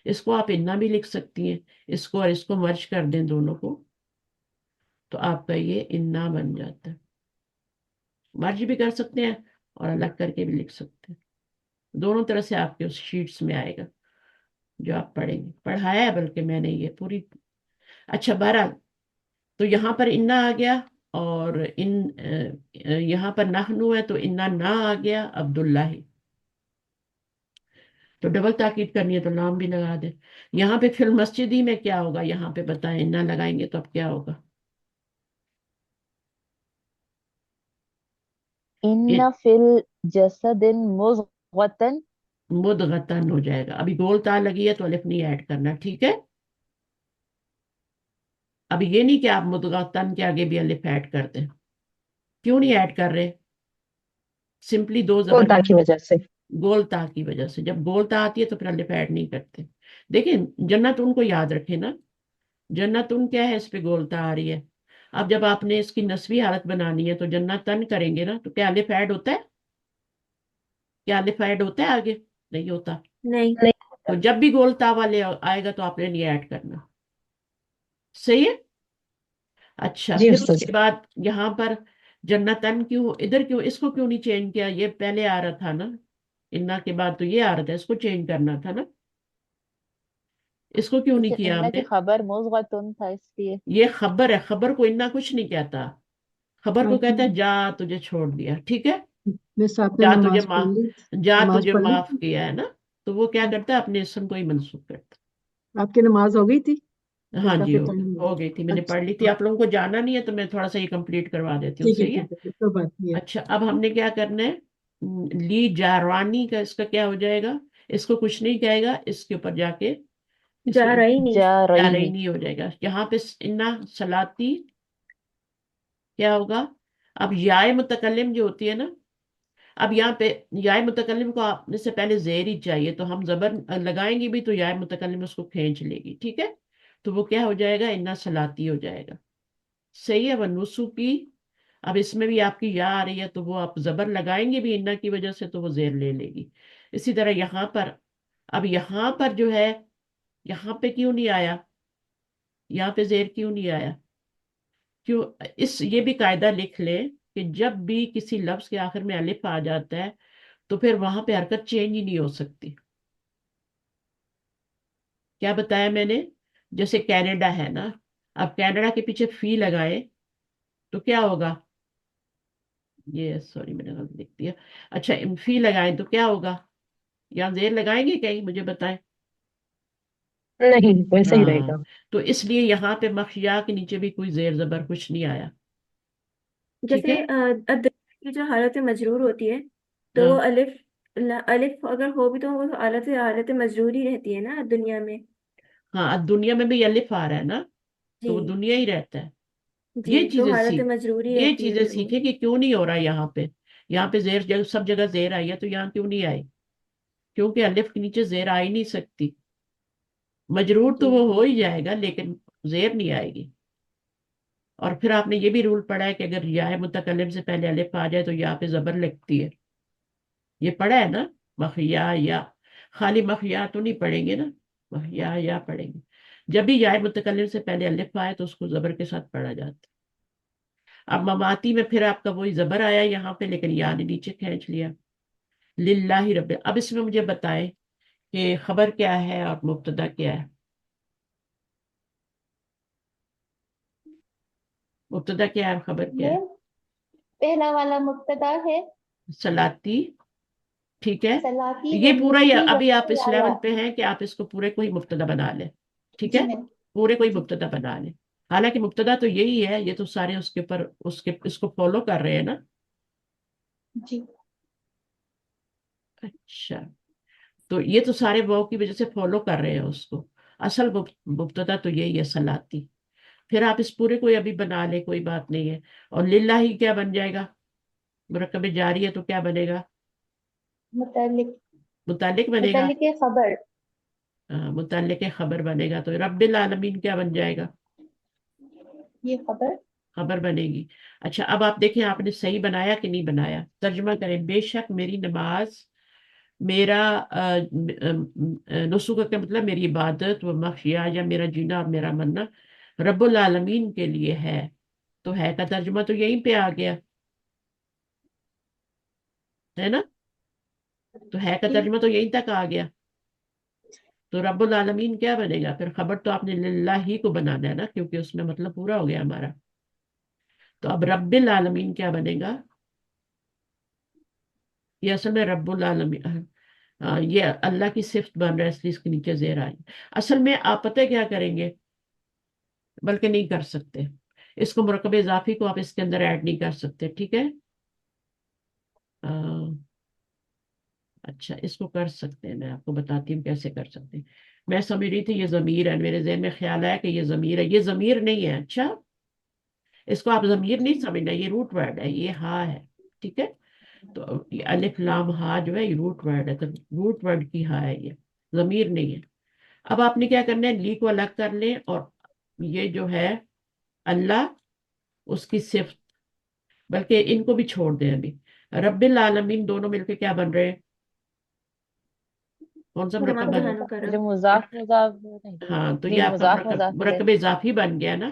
اس کو آپ انا بھی لکھ سکتی ہیں، اس کو اور اس کو مرج کر دیں دونوں کو، تو آپ کا یہ انا بن جاتا ہے. مرج بھی کر سکتے ہیں اور الگ کر کے بھی لکھ سکتے ہیں. دونوں طرح سے آپ کے اس شیٹس میں آئے گا جو آپ پڑھیں گے. پڑھایا ہے بلکہ میں نے یہ پوری. اچھا بہرحال، تو یہاں پر انا آ گیا، اور یہاں پر نحنو ہے تو انا نہ آ گیا عبداللہ. تو ڈبل تاکید کرنی ہے تو نام بھی لگا دیں. یہاں پہ فی المسجد ہی میں کیا ہوگا؟ یہاں پہ بتائیں، انا لگائیں گے تو اب کیا ہوگا؟ ان فی الجسد مضغۃ. مدغتن ہو جائے گا. ابھی گول تا لگی ہے تو الف نہیں ایڈ کرنا. ٹھیک ہے. اب یہ نہیں کہ آپ مدغتن کے آگے بھی الف ایڈ کر دیں. کیوں نہیں ایڈ کر رہے؟ سمپلی دو زبر کوتا کی وجہ سے. گولتا کی وجہ سے. جب گولتا آتی ہے تو پھر الف ایڈ نہیں کرتے. دیکھیں جنت ان کو یاد رکھے نا، جنت ان کیا ہے، اس پہ گولتا آ رہی ہے. اب جب آپ نے اس کی نسبی حالت بنانی ہے تو جنت تن کریں گے نا، تو کیا الف ایڈ ہوتا ہے؟ کیا الف ایڈ ہوتا ہے آگے؟ نہیں ہوتا. نہیں. تو جب بھی گولتا والے آئے گا تو آپ نے نہیں ایڈ کرنا. صحیح ہے. اچھا جی پھر اس استاد کے جی. بعد یہاں پر جنتن کیوں ادھر، کیوں اس کو کیوں نہیں چینج کیا؟ یہ پہلے آ رہا تھا نا، انا کے بعد تو یہ آ رہا تھا، اس کو چینج کرنا تھا نا. اس کو کیوں نہیں ٹیچر کیا ہم ان نے؟ کی خبر مضغۃ تھا اس لیے. یہ خبر ہے، خبر کو انا کچھ نہیں کہتا. خبر کو آپ کہتا ہے جا تجھے چھوڑ دیا. ٹھیک ہے. مس آپ نے جا تجھے نماز پڑھ معاف، لی؟ جا نماز تجھے پڑھ لی معاف کیا ہے نا. تو وہ کیا کرتا ہے؟ اپنے اسم کو ہی منسوخ کرتا آپ کی نماز ہو گئی تھی؟ ہے. یا ہاں جی کافی ہو گئی، ٹائم ہو گئی تھی، میں نے پڑھ لی تھی. اچھا آپ لوگوں کو جانا نہیں ہے تو میں تھوڑا سا یہ کمپلیٹ کروا دیتی ہوں. ٹھیک ہے صحیح ہے. ٹھیک ہے کوئی بات نہیں ہے. اچھا اب ہم نے کیا کرنا ہے؟ لی جارانی کا اس کا کیا ہو جائے گا؟ اس کو کچھ نہیں کہے گا، اس کے اوپر جا کے اس جا کو رہی نہیں. جا رہی رہی نہیں. نہیں ہو جائے گا. یہاں پہ انا سلاتی کیا ہوگا؟ اب یائے متکلم جو ہوتی ہے نا، اب یہاں پہ یائے متکلم کو آپ نے سے پہلے زیر ہی چاہیے، تو ہم زبر لگائیں گے بھی تو یائے متکلم اس کو کھینچ لے گی. ٹھیک ہے. تو وہ کیا ہو جائے گا؟ انا سلاتی ہو جائے گا. صحیح ہے. وہ نسو کی. اب اس میں بھی آپ کی یا آ رہی ہے تو وہ آپ زبر لگائیں گے بھی انا کی وجہ سے تو وہ زیر لے لے گی. اسی طرح یہاں پر، اب یہاں پر جو ہے، یہاں پہ کیوں نہیں آیا؟ یہاں پہ زیر کیوں نہیں آیا؟ کیوں؟ یہ بھی قاعدہ لکھ لیں کہ جب بھی کسی لفظ کے آخر میں الف آ جاتا ہے تو پھر وہاں پہ حرکت چینج ہی نہیں ہو سکتی. کیا بتایا میں نے؟ جیسے کینیڈا ہے نا، اب کینیڈا کے پیچھے فی لگائے تو کیا ہوگا؟ یہ سوری میں نے غلط لکھ دیا. اچھا فی لگائیں تو کیا ہوگا؟ یا زیر لگائیں گے کہیں؟ مجھے بتائیں. نہیں ویسے ہی رہے ہاں. گا. تو اس لیے یہاں پہ مخیا کے نیچے بھی کوئی زیر زبر کچھ نہیں آیا. ٹھیک جیسے ہے. الدال کی جو حالت مجرور ہوتی ہے تو ہاں وہ الف الف اگر ہو بھی تو وہ حالت مجروری رہتی ہے نا دنیا میں. ہاں، اب دنیا میں بھی الف آ رہا ہے نا، تو وہ جی دنیا ہی رہتا ہے. جی یہ تو چیزیں حالت سیکھ مجروری یہ رہتی ہے چیزیں پھر وہ. سیکھیں کہ کیوں نہیں ہو رہا یہاں پہ. یہاں پہ زیر سب جگہ زیر آئی ہے، تو یہاں کیوں نہیں آئی؟ کیونکہ الف کے نیچے زیر آ ہی نہیں سکتی. مجرور تو جی وہ ہو ہی جائے گا لیکن زیر نہیں آئے گی. اور پھر آپ نے یہ بھی رول پڑھا ہے کہ اگر یا متکلم سے پہلے الف آ جائے تو یا پہ زبر لگتی ہے. یہ پڑھا ہے نا؟ مخیا یا، خالی مخیا تو نہیں پڑھیں گے نا، مخیا یا پڑھیں گے. جب بھی یا متکلم سے پہلے الف آئے تو اس کو زبر کے ساتھ پڑھا جاتا ہے. اب مماتی میں پھر آپ کا وہی زبر آیا یہاں پہ، لیکن یا نے نیچے کھینچ لیا. للہ رب. اب اس میں مجھے بتائیں کہ خبر کیا ہے اور مبتدا کیا ہے. مبتدا کیا ہے اور خبر کیا ہے؟ یہ پہلا والا مبتدا ہے. سلاتی. ٹھیک ہے. سلاتی و یہ پورا ہی نوری ابھی آپ اس لیول والسلام. پہ ہیں کہ آپ اس کو پورے کو ہی مبتدا بنا لیں. ٹھیک جی ہے، میم. پورے کو ہی جی مبتدا بنا لیں. حالانکہ مبتدا تو یہی ہے، یہ تو سارے اس کے اوپر اس کو فالو کر رہے ہیں نا. جی اچھا، تو یہ تو سارے واو کی وجہ سے فالو کر رہے ہیں اس کو. اصل مبتدا تو یہی ہے سلاتی. پھر آپ اس پورے کو ابھی بنا لیں، کوئی بات نہیں ہے. اور للہ ہی کیا بن جائے گا؟ مرکب جاری ہے تو کیا بنے گا؟ متعلق. متعلق بنے گا. متعلق خبر. متعلق خبر بنے گا، تو رب العالمین کیا بن جائے گا؟ یہ خبر. خبر بنے گی. اچھا، اب آپ دیکھیں آپ نے صحیح بنایا کہ نہیں بنایا. ترجمہ کریں. بے شک میری نماز، میرا نسک کا مطلب میری عبادت و مخیا، یا میرا جینا اور میرا مرنا رب العالمین کے لیے ہے. تو ہے کا ترجمہ تو یہیں پہ آ گیا ہے نا. تو ہے کا جی ترجمہ تو یہیں تک آ گیا. تو رب العالمین کیا بنے گا پھر؟ خبر تو آپ نے للہ ہی کو بنانا ہے نا، کیونکہ اس میں مطلب پورا ہو گیا ہمارا. تو اب رب العالمین کیا بنے گا؟ یہ اصل میں رب العالمین، یہ اللہ کی صفت بن رہا ہے، اس لیے اس کے نیچے زیر آئی. اصل میں آپ پتہ کیا کریں گے، بلکہ نہیں کر سکتے اس کو. مرکب اضافی کو آپ اس کے اندر ایڈ نہیں کر سکتے. ٹھیک ہے. اچھا، اس کو کر سکتے ہیں. میں آپ کو بتاتی ہوں کیسے کر سکتے ہیں. میں سمجھ رہی تھی یہ ضمیر ہے، میرے ذہن میں خیال آیا کہ یہ ضمیر ہے. یہ ضمیر نہیں ہے. اچھا، اس کو آپ ضمیر نہیں سمجھنا، یہ روٹ ورڈ ہے، یہ ہا ہے. ٹھیک ہے. تو یہ الف لام ہا جو ہے یہ روٹ ورڈ ہے، تو روٹ ورڈ کی ہا ہے، یہ ضمیر نہیں ہے. اب آپ نے کیا کرنا ہے، لی کو الگ کر لیں، اور یہ جو ہے اللہ، اس کی صفت، بلکہ ان کو بھی چھوڑ دیں ابھی. رب العالمین دونوں مل کے کیا بن رہے ہیں؟ کون سا مرکب تمام بن؟ جہانوں کا جو رب. مضاف نہیں. ہاں، تو جی یہ آپ کا مضاف الیہ. مرکب اضافی بن گیا نا.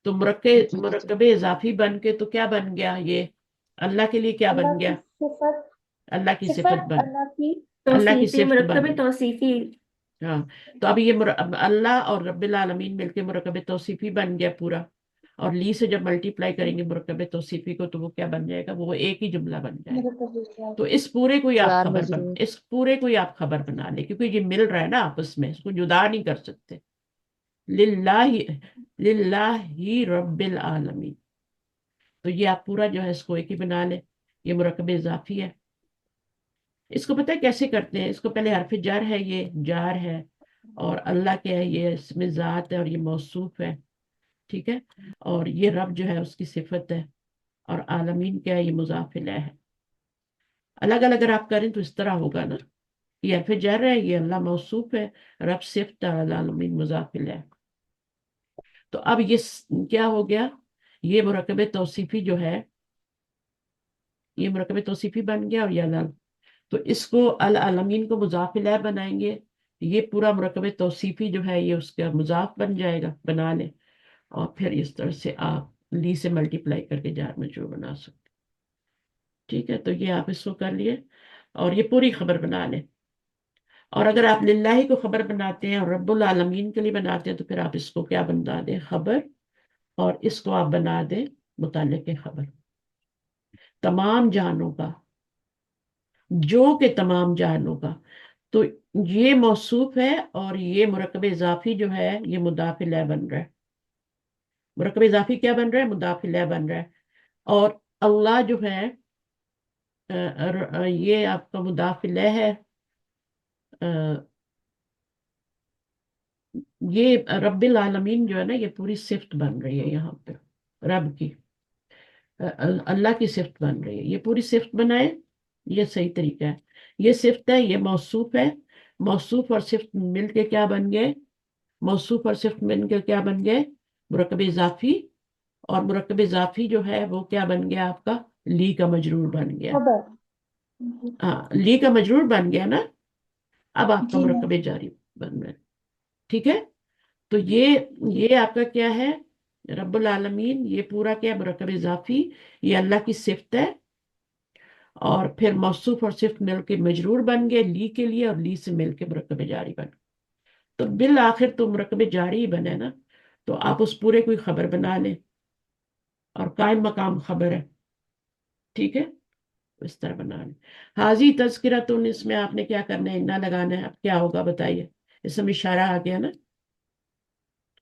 تو جی جی جی. مرکب اضافی بن کے تو کیا بن گیا؟ یہ اللہ کے لیے کیا اللہ بن کی گیا؟ صفت. اللہ کی صفت صفت بن، اللہ کی. اللہ کی توصیفی، صفت مرکب بن گئی. توصیفی. ہاں، تو اب یہ اب اللہ اور رب العالمین مل کے مرکب توصیفی بن گیا پورا. اور لی سے جب ملٹیپلائی کریں گے مرکب توصیفی کو، تو وہ کیا بن جائے گا؟ وہ ایک ہی جملہ بن جائے گا. مرکب اضافی. تو اس پورے کو ہی آپ جار خبر مجرور. اس پورے کو ہی آپ خبر بنا لیں، کیونکہ یہ مل رہا ہے نا آپس میں، اس کو جدا نہیں کر سکتے. للہ، للہ رب العالمین. تو یہ آپ پورا جو ہے اس کو ایک ہی بنا لیں. یہ مرکب اضافی ہے. اس کو پتہ ہے کیسے کرتے ہیں؟ اس کو پہلے حرف جر ہے، یہ جار ہے، اور اللہ کیا ہے، یہ اس میں ذات ہے اور یہ موصوف ہے. ٹھیک ہے. اور یہ رب جو ہے اس کی صفت ہے، اور عالمین کیا ہے، یہ مضاف الیہ ہے. الگ الگ اگر آپ کریں تو اس طرح ہوگا نا. یہ حرف جر ہے، یہ اللہ موصوف ہے، رب صفت ہے، العالمین مضاف الیہ. تو اب یہ کیا ہو گیا؟ یہ مرکب توصیفی جو ہے، یہ مرکب توصیفی بن گیا. اور یہ تو اس کو العالمین کو مضاف الیہ بنائیں گے. یہ پورا مرکب توصیفی جو ہے یہ اس کا مضاف بن جائے گا. بنا لیں، اور پھر اس طرح سے آپ لی سے ملٹیپلائی کر کے جار مجرور بنا سکتے. ٹھیک ہے. تو یہ آپ اس کو کر لیے، اور یہ پوری خبر بنا لیں. اور اگر آپ للہ کو خبر بناتے ہیں اور رب العالمین کے لیے بناتے ہیں، تو پھر آپ اس کو کیا بنا دیں؟ خبر. اور اس کو آپ بنا دیں متعلق خبر. تمام جہانوں کا، جو کہ تمام جہانوں کا. تو یہ موصوف ہے، اور یہ مرکب اضافی جو ہے یہ مضاف الیہ بن رہا ہے. مرکب اضافی کیا بن رہا ہے؟ مضاف الیہ بن رہا ہے. اور اللہ جو ہے یہ آپ کا مضاف الیہ ہے. یہ رب العالمین جو ہے نا، یہ پوری صفت بن رہی ہے یہاں پہ رب کی، اللہ کی صفت بن رہی ہے. یہ پوری صفت بنائے، یہ صحیح طریقہ ہے. یہ صفت ہے، یہ موصوف ہے. موصوف اور صفت مل کے کیا بن گئے؟ موصوف اور صفت مل کے کیا بن گئے؟ مرکب اضافی. اور مرکب اضافی جو ہے وہ کیا بن گیا آپ کا؟ لی کا مجرور بن گیا. خبر. جی. ہاں، لی کا مجرور بن گیا نا. اب آپ کا جی میم. مرکب جاری بن رہا ہے. ٹھیک ہے. تو یہ آپ کا کیا ہے؟ رب العالمین. یہ پورا کیا؟ مرکب اضافی. یہ اللہ کی صفت ہے. اور پھر موصوف اور صفت مل کے مجرور بن گئے لی کے لیے، اور لی سے مل کے مرکب جاری بن گئے. تو بالآخر تو مرکب جاری ہی بنے نا. تو آپ اس پورے کوئی خبر بنا لیں، اور قائم مقام خبر ہے. ٹھیک ہے، اس طرح بنا لیں. حاضی تذکرتن، اس میں آپ نے کیا کرنا ہے؟ انا لگانا ہے. اب کیا ہوگا بتائیے؟ اس میں اشارہ آ گیا نا.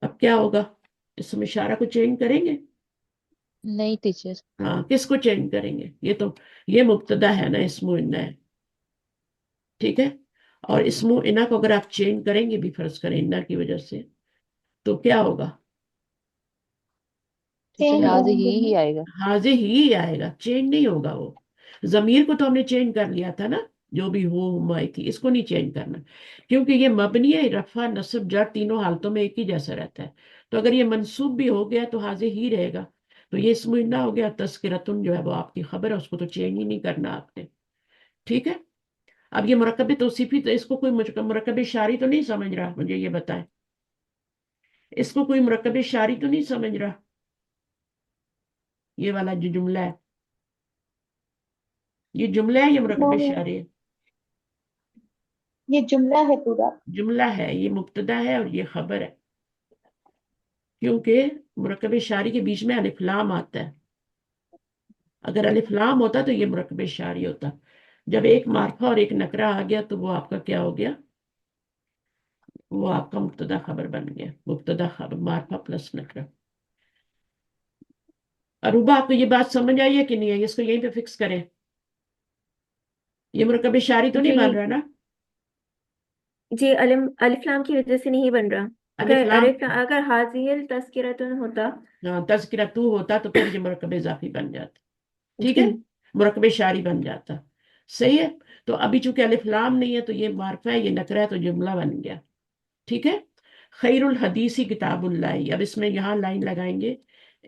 اب کیا ہوگا؟ اس میں اشارہ کو چینج کریں گے؟ نہیں ٹیچر. ہاں، کس کو چینج کریں گے؟ یہ مبتدا ہے نا، اسم انا ہے. ٹھیک ہے. اور اسم انا کو اگر آپ چینج کریں گے بھی، فرض کریں انا کی وجہ سے، تو کیا ہوگا؟ ٹیچر چینج حاضر کریں گے ہی میم. آئے گا. حاضر ہی آئے گا، چینج نہیں ہوگا. وہ ضمیر کو تو ہم نے چینج کر لیا تھا نا، جو بھی ہم آئی تھی، اس کو نہیں چینج کرنا، کیونکہ یہ مبنی ہے. رفع نصب جر تینوں حالتوں میں ایک ہی جیسا رہتا ہے. تو اگر یہ منصوب بھی ہو گیا تو حاضر ہی رہے گا. تو یہ اسم انا ہو گیا. تذکرتن جو ہے وہ آپ کی خبر ہے، اس کو تو چینج ہی نہیں کرنا آپ نے. ٹھیک ہے. اب یہ مرکب توصیفی، تو اس کو کوئی مرکب شاری تو نہیں سمجھ رہا؟ مجھے یہ بتائیں، اس کو کوئی مرکب شاری تو نہیں سمجھ رہا؟ یہ والا جو جملہ ہے، یہ جملہ ہے یا مرکب نہیں، شاری ہے؟ یہ جملہ ہے پورا. جملہ ہے. یہ مبتدا ہے اور یہ خبر ہے، کیونکہ مرکب شاری کے بیچ میں الف لام آتا ہے. اگر الف لام ہوتا تو یہ مرکب شاری ہوتا. جب ایک معرفہ اور ایک نکرہ آ گیا تو وہ آپ کا کیا ہو گیا؟ وہ آپ کا مبتدا خبر بن گیا. مبتدا خبر، معرفہ پلس نکرہ. اروبا، آپ کو یہ بات سمجھ آئی ہے کہ نہیں ہے؟ اس کو یہیں پہ فکس کریں. یہ مرکب شاری تو نہیں جی بن رہا نا؟ جی، الف لام کی وجہ سے نہیں بن رہا. الف لام. اگر حاضل تذکرتن ہوتا. تذکرہ تو ہوتا تو پھر یہ مرکب اضافی بن جاتا. ٹھیک ہے، جی مرکب شاری بن جاتا. صحیح ہے. تو ابھی چونکہ الف لام نہیں ہے تو یہ معرفہ ہے، یہ نکرہ ہے، تو جملہ بن گیا. ٹھیک ہے. خیر الحدیثی کتاب اللہ. اب اس میں یہاں لائن لگائیں گے.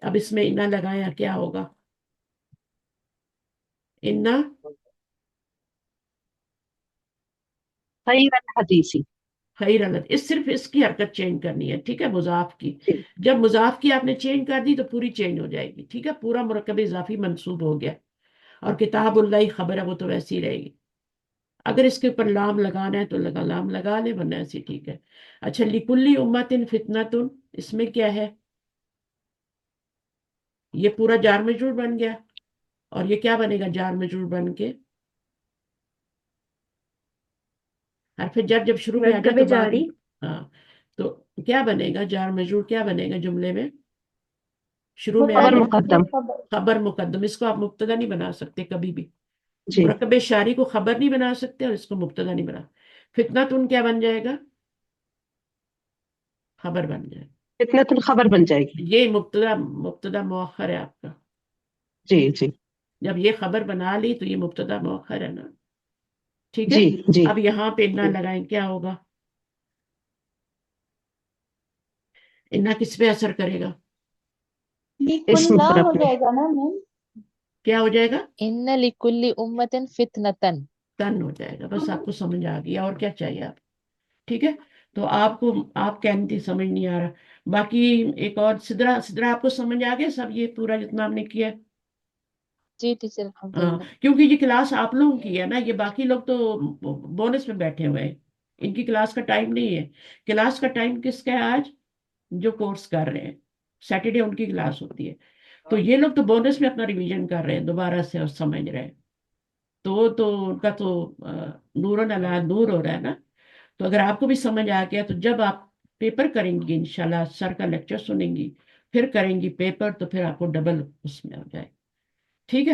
اب اس میں انا لگایا، کیا ہوگا؟ انا خیر الحدیثی. خیر اس صرف اس کی حرکت چینج کرنی ہے. ٹھیک ہے، مضاف کی. جی جب مضاف کی آپ نے چینج کر دی تو پوری چینج ہو جائے گی. ٹھیک ہے، پورا مرکب اضافی منصوب ہو گیا. اور کتاب اللہ خبر ہے، وہ تو ویسی رہے گی. اگر اس کے اوپر لام لگانا ہے تو لام لگا لے، ورنہ ایسی ٹھیک ہے. اچھا، لکلی امتن فتنتن، اس میں کیا ہے؟ یہ پورا جار مجرور بن گیا. اور یہ کیا بنے گا جار مجرور بن کے؟ حرف جر جب شروع میں آ جائے مرکب تو بعد. جاری. ہاں، تو کیا بنے گا جار مجرور؟ کیا بنے گا جملے میں؟ شروع میں آ خبر جائے متعلق مقدم. بالخبر. خبر مقدم. اس کو آپ مبتدا نہیں بنا سکتے کبھی بھی. جی. مرکب شاری کو خبر نہیں بنا سکتے اور اس کو مبتدا نہیں بنا. فتنتن کیا بن جائے گا؟ خبر بن جائے گا. فتنۃ الخبر بن جائے گی. یہ مبتدا مؤخر ہے آپ کا. جی جی جب یہ خبر بنا لی تو یہ مبتدا مؤخر ہے نا. ٹھیک ہے. جی جی اب یہاں پہ انا جی. لگائیں، کیا ہوگا؟ انا کس پہ اثر کرے گا؟ اسم لکلا پر ہو اپنے. جائے گا نا میم. کیا ہو جائے گا؟ ان لکل امتن فتنتن. تن ہو جائے گا. بس آپ کو سمجھ آ گیا، اور کیا چاہیے آپ. ٹھیک ہے. تو آپ کہنے تھی سمجھ نہیں آ رہا. باقی ایک اور سدرا آپ کو سمجھ آ گیا سب یہ پورا جتنا ہم نے کیا ہے؟ جی ٹیچر ہاں، الحمدللہ. کیونکہ یہ کلاس آپ لوگوں کی ہے نا. یہ باقی لوگ تو بونس میں بیٹھے ہوئے ہیں. ان کی کلاس کا ٹائم نہیں ہے. کلاس کا ٹائم کس کا ہے آج؟ جو کورس کر رہے ہیں. سیٹرڈے ان کی کلاس ہوتی ہے. تو یہ لوگ تو بونس میں اپنا ریویژن کر رہے ہیں دوبارہ سے اور سمجھ رہے ہیں. تو ان کا تو نور علی نور ہو رہا ہے نا. تو اگر آپ کو بھی سمجھ آ گیا تو جب آپ پیپر کریں گی انشاءاللہ، سر کا لیکچر سنیں گی، پھر کریں گی پیپر، تو پھر آپ کو ڈبل اس میں ہو جائے. ٹھیک ہے.